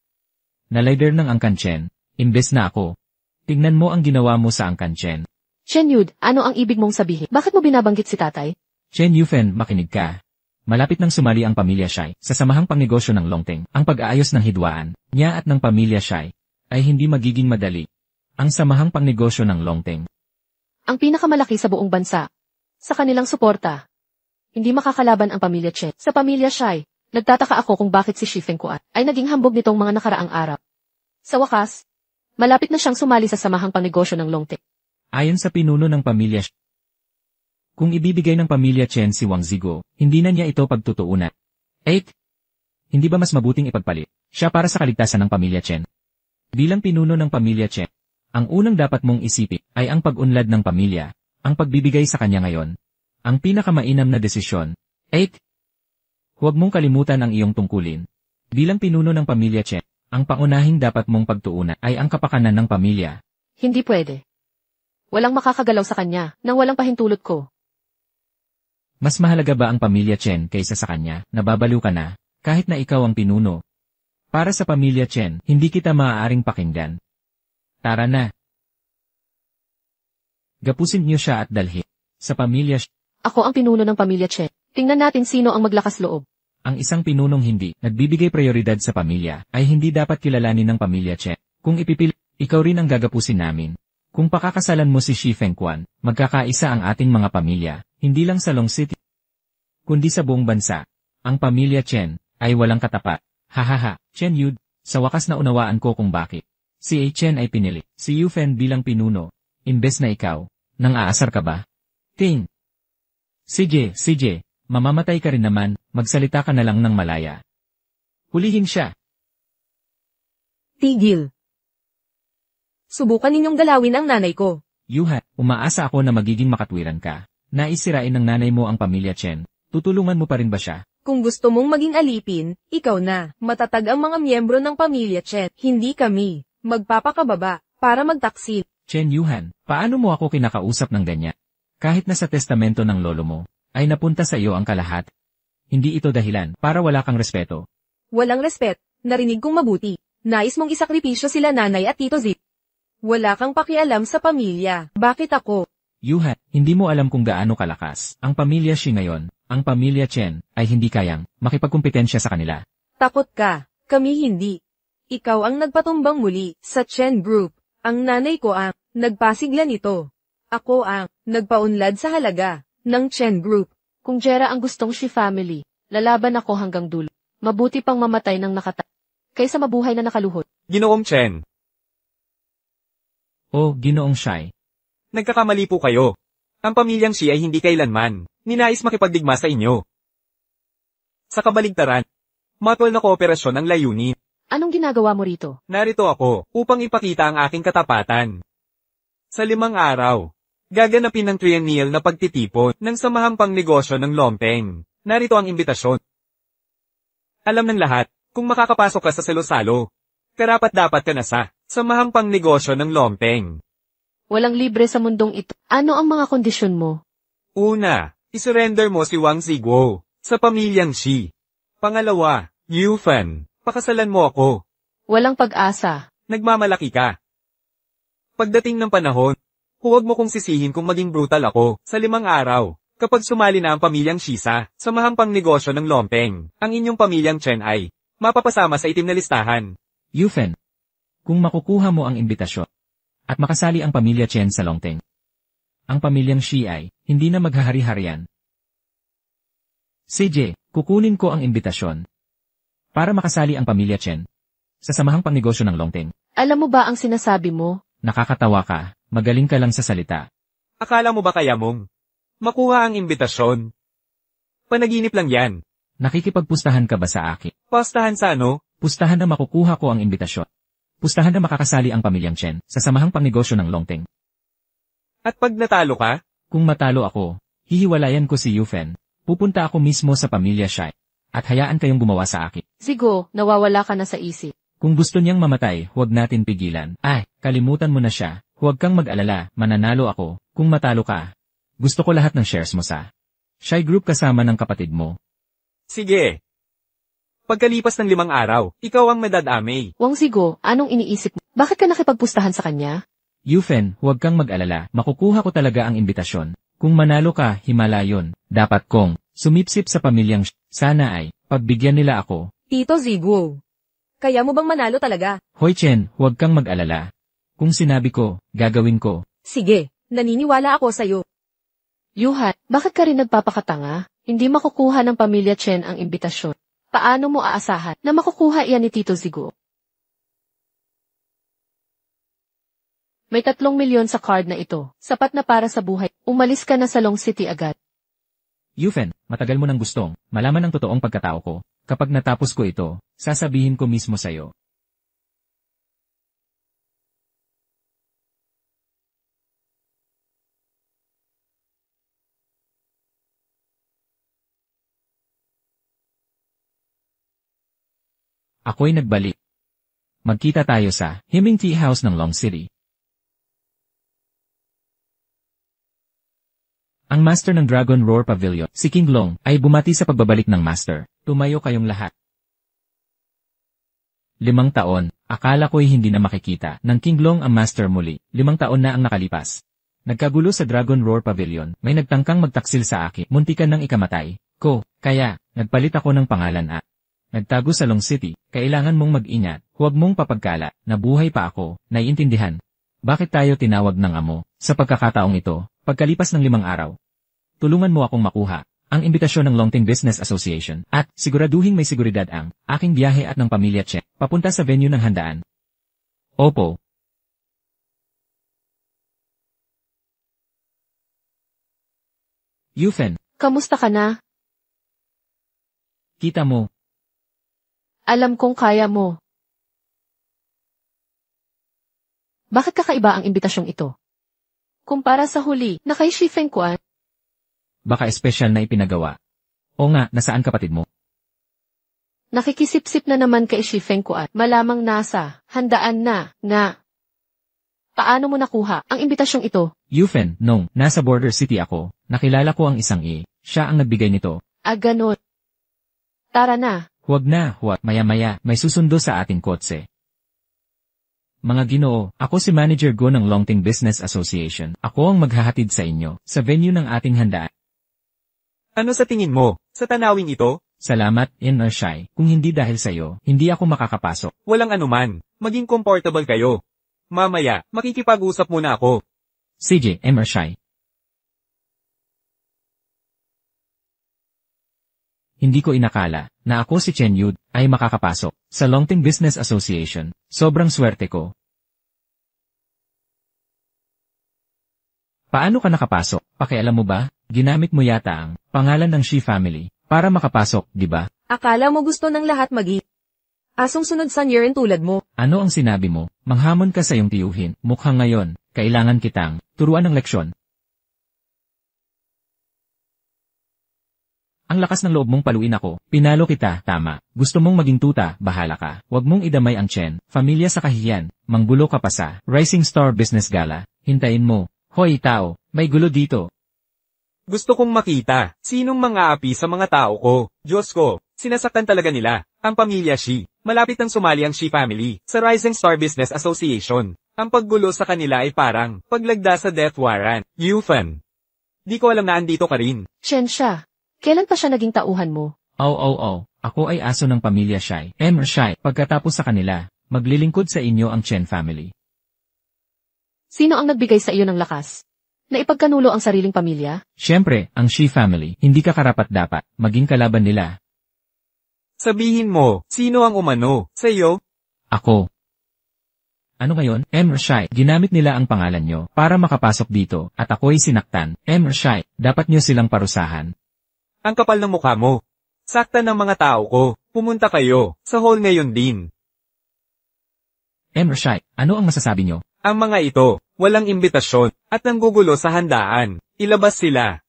Na leader ng Angkan Chen, imbes na ako. Tingnan mo ang ginawa mo sa Angkan Chen.
Chen Yud, ano ang ibig mong sabihin? Bakit mo binabanggit si tatay?
Chen Yufen, makinig ka. Malapit nang sumali ang pamilya Shai sa samahang pangnegosyo ng Longteng. Ang pag-aayos ng hidwaan niya at ng pamilya Shai ay hindi magiging madali. Ang samahang pangnegosyo ng Longteng.
Ang pinakamalaki sa buong bansa. Sa kanilang suporta. Hindi makakalaban ang pamilya Chen. Sa pamilya Shai, nagtataka ako kung bakit si Shi Fengquan ay naging hambog nitong mga nakaraang araw. Sa wakas, malapit na siyang sumali sa samahang pangnegosyo ng Longteng.
Ayon sa pinuno ng pamilya Shai, Kung ibibigay ng pamilya Chen si Wang Zigo, hindi na niya ito pagtutuunan. 8. Hindi ba mas mabuting ipagpalit siya para sa kaligtasan ng pamilya Chen? Bilang pinuno ng pamilya Chen, ang unang dapat mong isipin ay ang pag-unlad ng pamilya, ang pagbibigay sa kanya ngayon. Ang pinakamainam na desisyon. 8. Huwag mong kalimutan ang iyong tungkulin. Bilang pinuno ng pamilya Chen, ang pangunahing dapat mong pagtuunan ay ang kapakanan ng pamilya.
Hindi pwede. Walang makakagalaw sa kanya nang walang pahintulot ko.
Mas mahalaga ba ang pamilya Chen kaysa sa kanya? Nababaliw ka na, kahit na ikaw ang pinuno. Para sa pamilya Chen, hindi kita maaaring pakinggan. Tara na. Gapusin niyo siya at dalhin. Sa pamilya
Ako ang pinuno ng pamilya Chen. Tingnan natin sino ang maglakas loob.
Ang isang pinunong hindi nagbibigay prioridad sa pamilya ay hindi dapat kilalanin ng pamilya Chen. Kung ipipili, ikaw rin ang gagapusin namin. Kung pakakasalan mo si Xi Fengquan, magkakaisa ang ating mga pamilya, hindi lang sa Long City, kundi sa buong bansa. Ang pamilya Chen ay walang katapat. Hahaha, Chen Yud, sa wakas na unawaan ko kung bakit. Si A. Chen ay pinili, si Yu Fen bilang pinuno, imbes na ikaw. Nang aasar ka ba? Ting! CJ, mamamatay ka rin naman, magsalita ka na lang ng malaya. Hulihin siya.
Tigil. Subukan ninyong galawin ang nanay ko.
Yuha, umaasa ako na magiging makatwiran ka. Naisirain ng nanay mo ang pamilya Chen. Tutulungan mo pa rin ba siya?
Kung gusto mong maging alipin, ikaw na. Matatag ang mga miyembro ng pamilya Chen, hindi kami. Magpapakababa, para magtaksil.
Chen Yuhan, paano mo ako kinakausap ng ganyan? Kahit na sa testamento ng lolo mo, ay napunta sa iyo ang kalahat. Hindi ito dahilan para wala kang respeto.
Walang respet, narinig kong mabuti. Nais mong isakripisyo sila nanay at Tito Zip. Wala kang pakialam sa pamilya. Bakit ako?
Yuhan, hindi mo alam kung gaano kalakas ang pamilya Xi ngayon. Ang pamilya Chen ay hindi kayang makipagkumpetensya sa kanila.
Takot ka, kami hindi. Ikaw ang nagpatumbang muli sa Chen Group. Ang nanay ko ang nagpasigla nito. Ako ang nagpaunlad sa halaga ng Chen Group.
Kung Jera ang gustong Xi family, lalaban ako hanggang dulo. Mabuti pang mamatay ng kaysa mabuhay na nakaluhod.
Ginoong Chen,
Oh, Ginoong Shai.
nagkakamali po kayo. Ang pamilyang Xi ay hindi kailanman ninais makipagdigma sa inyo. Sa kabaligtaran, matwal na kooperasyon ang layunin.
Anong ginagawa mo rito?
Narito ako upang ipakita ang aking katapatan. Sa 5 araw, gaganapin ng triennial na pagtitipon ng samahang pangnegosyo ng Lompeng. Narito ang imbitasyon. Alam ng lahat, kung makakapasok ka sa salo-salo, karapat-dapat ka na sa samahang pangnegosyo ng Lompeng.
Walang libre sa mundong ito. Ano ang mga kondisyon mo?
Una, isurrender mo si Wang Ziguo sa pamilyang Xi. Pangalawa, Yu Fen, pakasalan mo ako.
Walang pag-asa.
Nagmamalaki ka. Pagdating ng panahon, huwag mo kong sisihin kung maging brutal ako sa 5 araw. Kapag sumali na ang pamilyang Xi sa samahang pangnegosyo ng Lompeng, ang inyong pamilyang Chen ay mapapasama sa itim na listahan.
Yufen, kung makukuha mo ang imbitasyon at makasali ang pamilya Chen sa Longteng, ang pamilyang Xi ay hindi na maghahari-harian. CJ, kukunin ko ang imbitasyon para makasali ang pamilya Chen sa samahang pangnegosyo ng Longteng.
Alam mo ba ang sinasabi mo?
Nakakatawa ka, magaling ka lang sa salita.
Akala mo ba kaya mong makuha ang imbitasyon? Panaginip lang yan.
Nakikipagpustahan ka ba sa akin?
Pastahan sa ano?
Pustahan na makukuha ko ang imbitasyon. Pustahan na makakasali ang pamilyang Chen sa samahang pangnegosyo ng Longteng.
At pag natalo ka?
Kung matalo ako, hihiwalayan ko si Yufen. Pupunta ako mismo sa pamilya Shai at hayaan kayong gumawa sa akin.
Sigo, nawawala ka na sa isip.
Kung gusto niyang mamatay, huwag natin pigilan. Ay, kalimutan mo na siya. Huwag kang mag-alala, mananalo ako. Kung matalo ka, gusto ko lahat ng shares mo sa Shai Group kasama ng kapatid mo.
Sige. Pagkalipas ng 5 araw, ikaw ang madadamay.
Wang Zigo, anong iniisip mo? Bakit ka nakipagpustahan sa kanya?
Yufen, huwag kang mag-alala. Makukuha ko talaga ang imbitasyon. Kung manalo ka, himala yun. Dapat kong sumipsip sa pamilyang sana ay pagbigyan nila ako.
Tito Ziguo. Kaya mo bang manalo talaga?
Hoy Chen, huwag kang mag-alala. Kung sinabi ko, gagawin ko.
Sige, naniniwala ako sa'yo.
Yuhan, bakit ka rin nagpapakatanga? Hindi makukuha ng pamilya Chen ang imbitasyon. Paano mo aasahan na makukuha iyan ni Tito Zigo? May 3 milyon sa card na ito. Sapat na para sa buhay. Umalis ka na sa Long City agad.
Yufen, matagal mo nang gustong malaman ang totoong pagkatao ko. Kapag natapos ko ito, sasabihin ko mismo sa'yo. Ako'y nagbalik. Magkita tayo sa Himing Tea House ng Long City. Ang master ng Dragon Roar Pavilion, si King Long, ay bumati sa pagbabalik ng master. Tumayo kayong lahat. 5 taon, akala ko'y hindi na makikita ng King Long ang master muli. 5 taon na ang nakalipas. Nagkagulo sa Dragon Roar Pavilion, may nagtangkang magtaksil sa akin, muntikan ng ikamatay ko, kaya, nagpalit ako ng pangalan at nagtago sa Long City. Kailangan mong mag-ingat, huwag mong papagkala, na buhay pa ako, naiintindihan. Bakit tayo tinawag ng amo? Sa pagkakataong ito, pagkalipas ng 5 araw, tulungan mo akong makuha ang imbitasyon ng Longting Business Association at siguraduhin may seguridad ang aking biyahe at ng pamilya Che papunta sa venue ng handaan. Opo. Yufen,
Kamusta ka na?
kita mo,
Alam kong kaya mo. Bakit kakaiba ang imbitasyong ito? Kumpara sa huli, na kay Shi Fengquan,
baka espesyal na ipinagawa. O nga, nasaan kapatid mo?
nakikisip-sip na naman kay Shi Fengquan, malamang nasa, handaan na, nga. Paano mo nakuha ang imbitasyong ito?
Yufen, nung nasa border city ako, nakilala ko ang isang siya ang nagbigay nito.
Ganon. Tara na.
Huwag na, maya-maya, may susundo sa ating kotse. Mga Ginoo, ako si Manager Go ng Longting Business Association. Ako ang maghahatid sa inyo, sa venue ng ating handaan.
Ano sa tingin mo, sa tanawing ito?
Salamat, Shai. Kung hindi dahil sa'yo, hindi ako makakapasok.
Walang anuman, maging comfortable kayo. Mamaya, makikipag-usap muna ako.
CJ, Shai. Hindi ko inakala na ako si Chen Yud ay makakapasok sa Longting Business Association. Sobrang swerte ko. Paano ka nakapasok? Pakialam mo ba? Ginamit mo yata ang pangalan ng Shi family para makapasok, di ba?
Akala mo gusto ng lahat asong sunod sa Niren tulad mo.
Ano ang sinabi mo? Manghamon ka sa iyong tiyuhin. Mukhang ngayon, kailangan kitang turuan ng leksyon. Ang lakas ng loob mong paluin ako, pinalo kita, tama. Gusto mong maging tuta, bahala ka. Huwag mong idamay ang Chen, pamilya sa kahihiyan, manggulo ka pa sa Rising Star Business Gala. Hintayin mo. Hoy tao, may gulo dito.
Gusto kong makita, sinong mga api sa mga tao ko. Diyos ko, sinasaktan talaga nila, ang pamilya Shi. Malapit ang sumali ang Shi family, sa Rising Star Business Association. Ang paggulo sa kanila ay parang, paglagda sa death warrant. Yufen. Di ko alam na andito ka rin.
Chen siya. Kailan pa siya naging tauhan mo?
Ako ay aso ng pamilya Shai. Shai, pagkatapos sa kanila, maglilingkod sa inyo ang Chen family.
Sino ang nagbigay sa iyo ng lakas? Na ipagkanulo ang sariling pamilya?
Siyempre, ang Shi family, hindi ka karapat-dapat, maging kalaban nila.
Sabihin mo, sino ang umano, sa iyo?
Ako. Ano ngayon? Shai, ginamit nila ang pangalan nyo para makapasok dito, at ako'y sinaktan. Shai, dapat nyo silang parusahan.
Ang kapal ng mukha mo. Sakta ng mga tao ko. Pumunta kayo, sa hall ngayon din.
Shai, ano ang masasabi nyo?
Ang mga ito, walang imbitasyon, at nanggugulo sa handaan. Ilabas sila.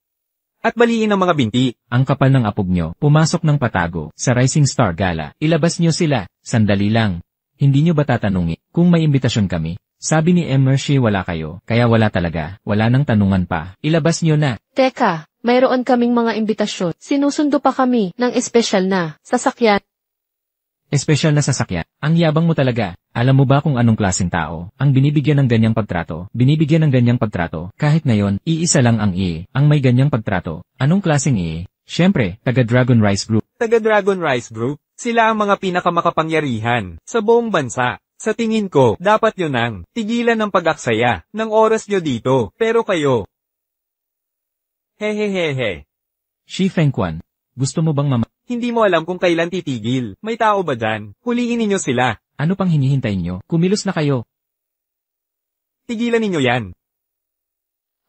At baliin ang mga binti.
Ang kapal ng apog nyo, pumasok ng patago, sa Rising Star Gala. Ilabas nyo sila, sandali lang. Hindi nyo ba tatanungin, kung may imbitasyon kami? Sabi ni Shi wala kayo, kaya wala talaga, wala nang tanungan pa. Ilabas nyo na.
Teka, mayroon kaming mga imbitasyon. Sinusundo pa kami ng espesyal na sasakyan.
Espesyal na sasakyan. Ang yabang mo talaga. Alam mo ba kung anong klaseng tao ang binibigyan ng ganyang pagtrato? Binibigyan ng ganyang pagtrato. Kahit ngayon, iisa lang ang ang may ganyang pagtrato. Anong klaseng Siyempre, taga Dragon Rice Group.
Taga Dragon Rice Group, sila ang mga pinakamakapangyarihan sa buong bansa. Sa tingin ko, dapat yun ang tigilan ng pag-aksaya ng oras nyo dito. Pero kayo, hehehehe.
Shi Fengquan, gusto mo bang
Hindi mo alam kung kailan titigil. May tao ba dyan? Huliin ninyo sila.
Ano pang hinihintay nyo? Kumilos na kayo.
Tigilan ninyo yan.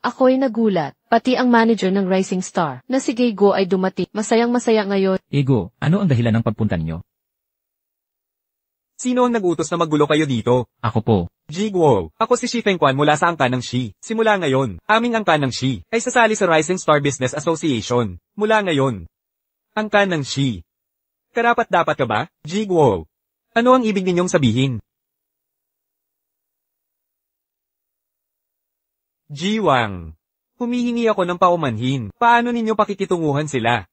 Ako'y nagulat, pati ang manager ng Rising Star, na si Gaygo ay dumating. Masayang-masaya ngayon.
Ego, ano ang dahilan ng pagpunta niyo?
Sino ang nag-utos na magulo kayo dito?
Ako po.
Jiguo, ako si Shi Fengquan mula sa Angkan ng Shi. Simula ngayon, aming Angkan ng Shi ay sasali sa Rising Star Business Association. Mula ngayon, Angkan ng Shi. Karapat-dapat ka ba, Jiguo? Ano ang ibig ninyong sabihin? Jiwang, humihingi ako ng paumanhin. Paano ninyo pakikitunguhan sila?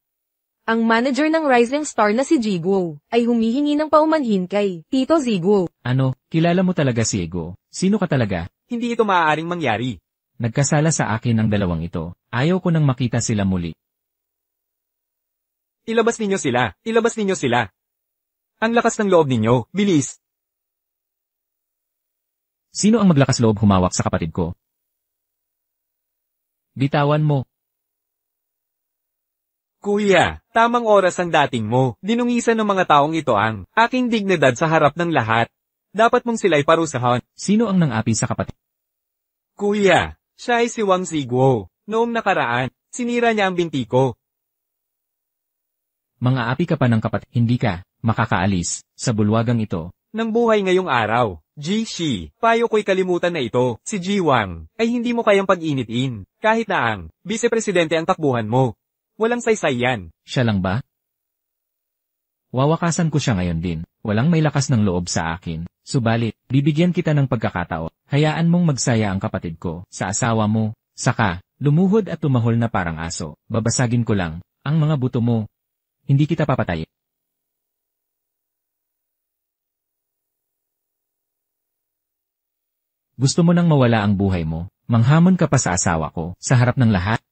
Ang manager ng Rising Star na si Jiguo ay humihingi ng paumanhin kay Tito Ziguo.
Ano, kilala mo talaga si Ego? Sino ka talaga?
Hindi ito maaaring mangyari.
Nagkasala sa akin ang dalawang ito. Ayaw ko nang makita sila muli.
Ilabas ninyo sila. Ilabas ninyo sila. Ang lakas ng loob ninyo. Bilis.
Sino ang maglakas loob humawak sa kapatid ko? Bitawan mo.
Kuya, tamang oras ang dating mo. Dinungisan ng mga taong ito ang aking dignidad sa harap ng lahat. Dapat mong sila'y parusahan.
Sino ang nang-api sa kapatid?
Kuya, siya ay si Wang Ziguo. Noong nakaraan, sinira niya ang binti ko.
Mga api ka pa ng kapatid, hindi ka makakaalis sa bulwagang ito.
Nang buhay ngayong araw, Ji-Shi, payo ko'y kalimutan na ito, si Ji-Wang, ay hindi mo kayang pag-initin, kahit na ang vice-presidente ang takbuhan mo. Walang saysay yan.
Siya lang ba? Wawakasan ko siya ngayon din. Walang may lakas ng loob sa akin. Subalit, bibigyan kita ng pagkakataon. Hayaan mong magsaya ang kapatid ko sa asawa mo. Saka, lumuhod at tumahol na parang aso. Babasagin ko lang ang mga buto mo. Hindi kita papatayin. Gusto mo nang mawala ang buhay mo? Manghamon ka pa sa asawa ko, sa harap ng lahat?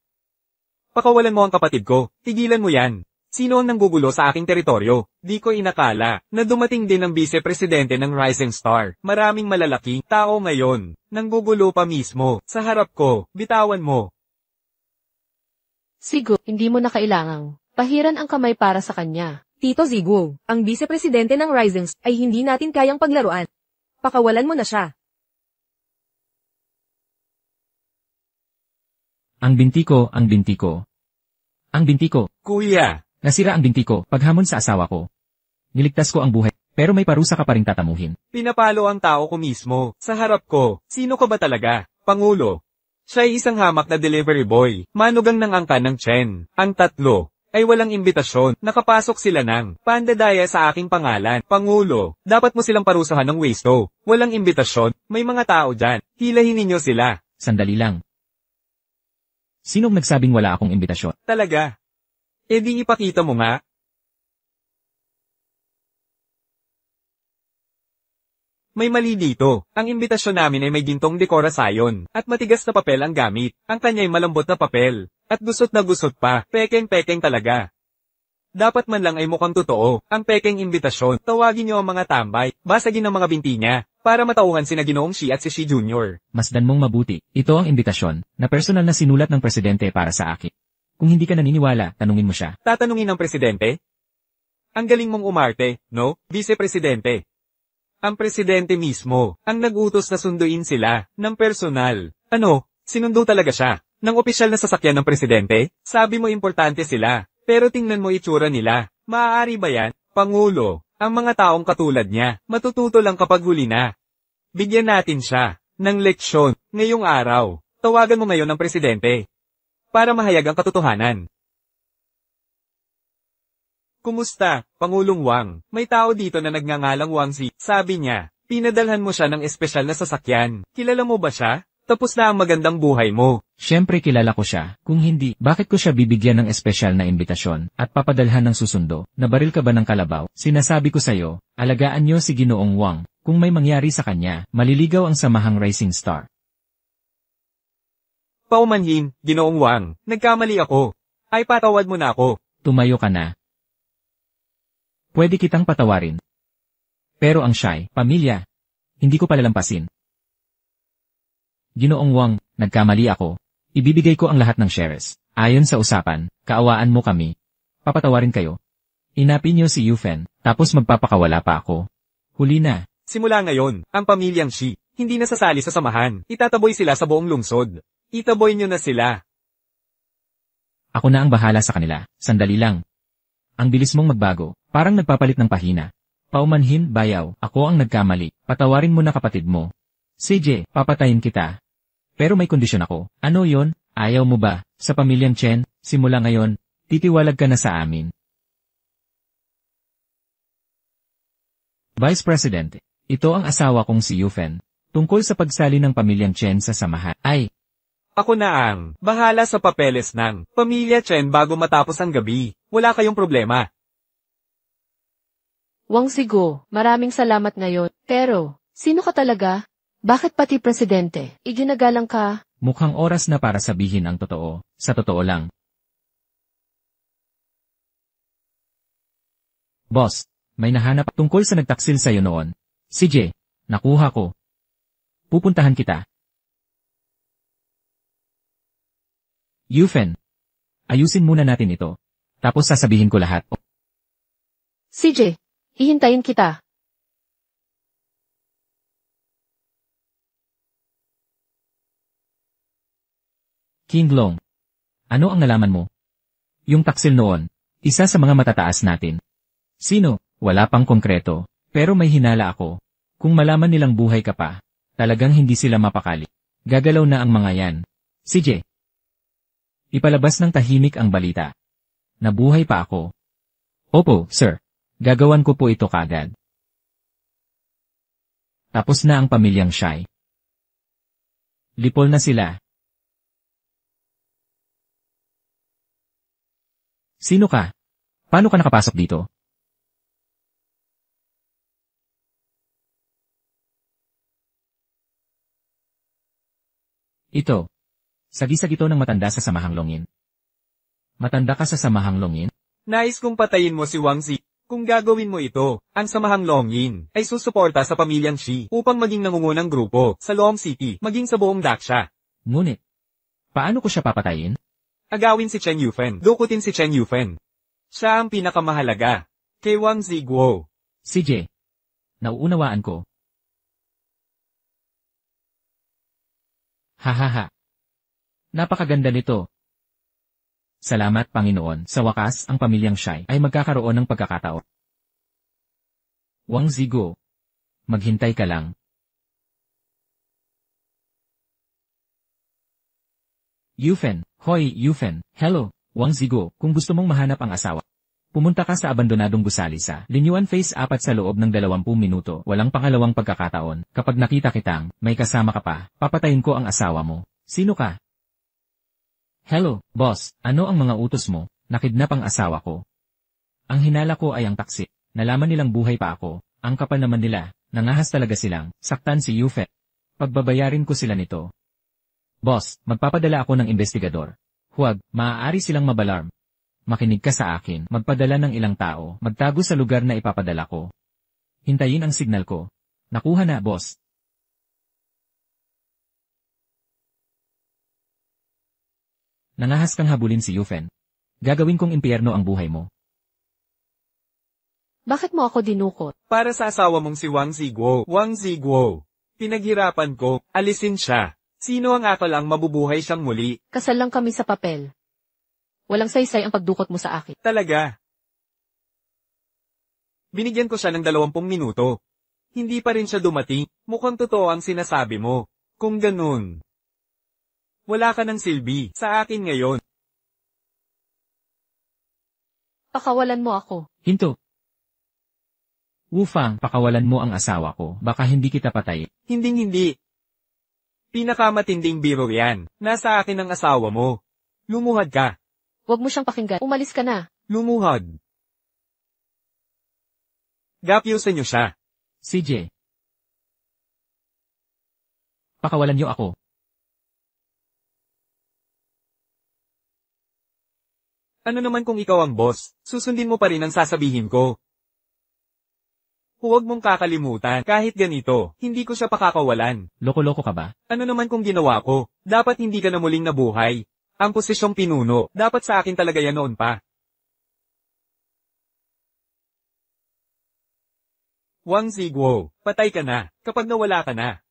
Pakawalan mo ang kapatid ko. Tigilan mo yan. Sino ang nanggugulo sa aking teritoryo? Di ko inakala na dumating din ang vice-presidente ng Rising Star. Maraming malalaking tao ngayon. Nanggugulo pa mismo. Sa harap ko, bitawan mo.
Sigo, hindi mo na kailangang pahiran ang kamay para sa kanya.
Tito Ziguo, ang vice-presidente ng Rising Star ay hindi natin kayang paglaruan. Pakawalan mo na siya.
Ang binti ko, ang binti ko. Ang binti ko.
Kuya,
Nasira ang binti ko, paghamon sa asawa ko. Niligtas ko ang buhay, pero may parusa ka pa ring tatamuhin.
pinapalo ang tao ko mismo. Sa harap ko, sino ka ba talaga? Pangulo. Siya ay isang hamak na delivery boy. Manugang ng angkan ng Chen. Ang tatlo ay walang imbitasyon. Nakapasok sila ng pandadaya sa aking pangalan. Pangulo, dapat mo silang parusahan ng westo. Walang imbitasyon. May mga tao dyan. Hilahin ninyo sila.
Sandali lang. Sinong nagsabing wala akong imbitasyon?
Talaga. E di ipakita mo nga. May mali dito. Ang imbitasyon namin ay may gintong dekorasayon, at matigas na papel ang gamit. Ang kanya'y malambot na papel, at gusot na gusot pa. Pekeng-pekeng talaga. Dapat man lang ay mukhang totoo. Ang pekeng imbitasyon. Tawagin niyo ang mga tambay. Basagin ang mga binti niya, para matauhan sina Ginoong Shi at si Shi Jr.
Masdan mong mabuti. Ito ang imbitasyon, na personal na sinulat ng presidente para sa akin. Kung hindi ka naniniwala, tanungin mo siya.
Tatanungin ng presidente? Ang galing mong umarte, no, vice-presidente? Ang presidente mismo, ang nag-utos na sunduin sila, ng personal. Ano, sinundo talaga siya, ng opisyal na sasakyan ng presidente? Sabi mo importante sila, pero tingnan mo itsura nila. Maaari ba yan, Pangulo? Ang mga taong katulad niya, matututo lang kapag huli na. Bigyan natin siya ng leksyon ngayong araw. Tawagan mo ngayon ang presidente para mahayag ang katotohanan. Kumusta, Pangulong Wang? May tao dito na nagngangalang Wang Si. Sabi niya, pinadalhan mo siya ng espesyal na sasakyan. Kilala mo ba siya? Tapos na ang magandang buhay mo.
Siyempre kilala ko siya. Kung hindi, bakit ko siya bibigyan ng espesyal na imbitasyon at papadalhan ng susundo? Nabaril ka ba ng kalabaw? Sinasabi ko sa'yo, alagaan niyo si Ginoong Wang. Kung may mangyari sa kanya, maliligaw ang samahang Rising Star.
Paumanhin, Ginoong Wang. Nagkamali ako. Ay patawad mo na ako.
Tumayo ka na. Pwede kitang patawarin. Pero ang siya'y pamilya. Hindi ko palalampasin. Ginoong Wang, nagkamali ako. Ibibigay ko ang lahat ng shares. Ayon sa usapan, kaawaan mo kami. Papatawarin kayo. Inapin niyo si Yufen, tapos magpapakawala pa ako. Huli na.
Simula ngayon, ang pamilyang Shi hindi nasasali sa samahan. Itataboy sila sa buong lungsod. Itaboy nyo na sila.
Ako na ang bahala sa kanila. Sandali lang. Ang bilis mong magbago, parang nagpapalit ng pahina. Paumanhin, bayaw, ako ang nagkamali. Patawarin mo na kapatid mo. CJ, papatayin kita. Pero may kondisyon ako. Ano yon? Ayaw mo ba? Sa pamilyang Chen, simula ngayon, titiwalag ka na sa amin. Vice President, ito ang asawa kong si Yufen. Tungkol sa pagsali ng pamilyang Chen sa samahan. Ay,
Ako na ang bahala sa papeles ng pamilya Chen bago matapos ang gabi. Wala kayong problema.
Wang Zigo, maraming salamat ngayon. Pero, sino ka talaga? Bakit pati presidente? Iginagalang ka?
mukhang oras na para sabihin ang totoo. Sa totoo lang. Boss, may nahanap tungkol sa nagtaksil sa'yo noon. CJ, nakuha ko. Pupuntahan kita. Yufen, ayusin muna natin ito. Tapos sasabihin ko lahat.
CJ, hihintayin kita.
King Long, ano ang nalaman mo? Yung taksil noon, isa sa mga matataas natin. Sino? Wala pang konkreto, pero may hinala ako. Kung malaman nilang buhay ka pa, talagang hindi sila mapakali. Gagalaw na ang mga yan. CJ, ipalabas ng tahimik ang balita. Nabuhay pa ako. Opo, sir. Gagawan ko po ito kagad. Tapos na ang pamilyang Shai. Lipol na sila. Sino ka? Paano ka nakapasok dito? Ito. Sagisag ito ng matanda sa Samahang Longin. Matanda ka sa Samahang Longin?
Nais kong patayin mo si Wang Zi. Kung gagawin mo ito, ang Samahang Longyin ay susuporta sa pamilyang Shi upang maging nangungunang grupo sa Long City, maging sa buong Daksha.
Ngunit, paano ko siya papatayin?
Agawin si Chen Yufen. Dukutin si Chen Yufen. Siya ang pinakamahalaga. Kay Wang Ziguo.
CJ, nauunawaan ko. Hahaha. Napakaganda nito. Salamat, Panginoon. Sa wakas, ang pamilyang Shai ay magkakaroon ng pagkakataon. Wang Zigo, maghintay ka lang. Yufen, hoy, Yufen, hello, Wang Zigo, kung gusto mong mahanap ang asawa. Pumunta ka sa abandonadong gusali sa Linyuan Phase 4 sa loob ng 20 minuto. Walang pangalawang pagkakataon. Kapag nakita kitang may kasama ka pa, papatayin ko ang asawa mo. Sino ka? Hello, boss, ano ang mga utos mo? Nakidnap ang asawa ko. Ang hinala ko ay ang taksi. Nalaman nilang buhay pa ako. Ang kapal naman nila, nangahas talaga silang, saktan si Yufen. Pagbabayarin ko sila nito. Boss, magpapadala ako ng investigador. Huwag, maaari silang mabalarm. Makinig ka sa akin, magpadala ng ilang tao, magtago sa lugar na ipapadala ko. Hintayin ang signal ko. Nakuha na, boss. Nangahas kang habulin si Yufen. Gagawin kong impyerno ang buhay mo.
Bakit mo ako dinukot?
Para sa asawa mong si Wang Ziguo. Wang Ziguo. Pinaghirapan ko, alisin siya. Sino ang akalang mabubuhay siyang muli?
Kasal lang kami sa papel. Walang saysay ang pagdukot mo sa akin.
Talaga. Binigyan ko siya ng 20 minuto. Hindi pa rin siya dumating. Mukhang totoo ang sinasabi mo. Kung ganun, wala ka ng silbi sa akin ngayon.
Pakawalan mo ako.
Hinto. Wufang, pakawalan mo ang asawa ko. Baka hindi kita patay.
Hinding-hindi. Pinakamatinding biro yan. Nasa akin ang asawa mo. Lumuhad ka.
Huwag mo siyang pakinggan. Umalis ka na.
Lumuhad. Gapyusan niyo siya.
CJ. Pakawalan niyo ako.
Ano naman kung ikaw ang boss? Susundin mo pa rin ang sasabihin ko. Huwag mong kakalimutan, kahit ganito, hindi ko siya pakakawalan.
Loko-loko ka ba?
Ano naman kung ginawa ko? Dapat hindi ka na muling nabuhay. Ang posisyong pinuno, dapat sa akin talaga yan noon pa. Wang Ziguo, patay ka na, kapag nawala ka na.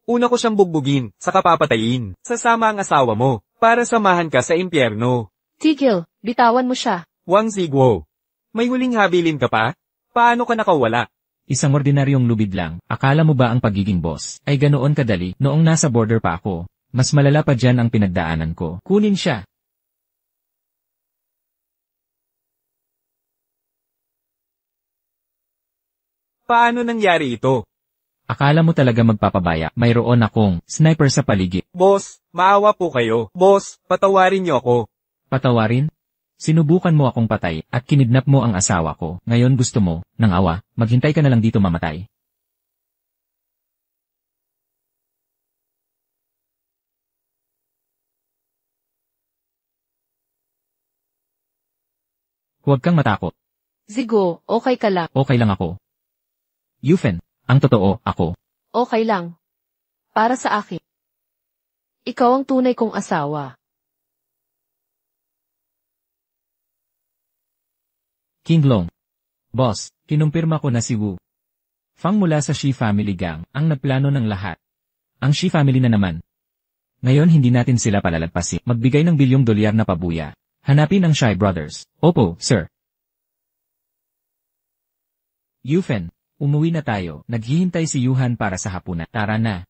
Una ko siyang bugbugin, saka papatayin. Sasama ang asawa mo, para samahan ka sa impyerno.
Tigil, bitawan mo siya.
Wang Ziguo. May huling habilin ka pa? Paano ka nakawala?
Isang ordinaryong lubid lang. Akala mo ba ang pagiging boss ay ganoon kadali noong nasa border pa ako? Mas malala pa dyan ang pinagdaanan ko. Kunin siya.
Paano nangyari ito?
Akala mo talaga magpapabaya? Mayroon akong sniper sa paligid.
Boss, maawa po kayo. Boss, patawarin niyo ako.
Patawarin? Sinubukan mo akong patay at kinidnap mo ang asawa ko. Ngayon gusto mo, ng awa, maghintay ka na lang dito mamatay. Huwag kang matakot.
Zigo, okay ka lang.
Okay lang ako. Yufen, ang totoo, ako.
Okay lang. Para sa akin. Ikaw ang tunay kong asawa.
King Long. Boss, kinumpirma ko na si Wu Fang mula sa Shi Family Gang ang nagplano ng lahat. Ang Shi Family na naman. Ngayon hindi natin sila palalagpasin. Magbigay ng $1 bilyong na pabuya. Hanapin ang Shai Brothers. Opo, sir. Yufen, umuwi na tayo. Naghihintay si Yuhan para sa hapunan. Tara na.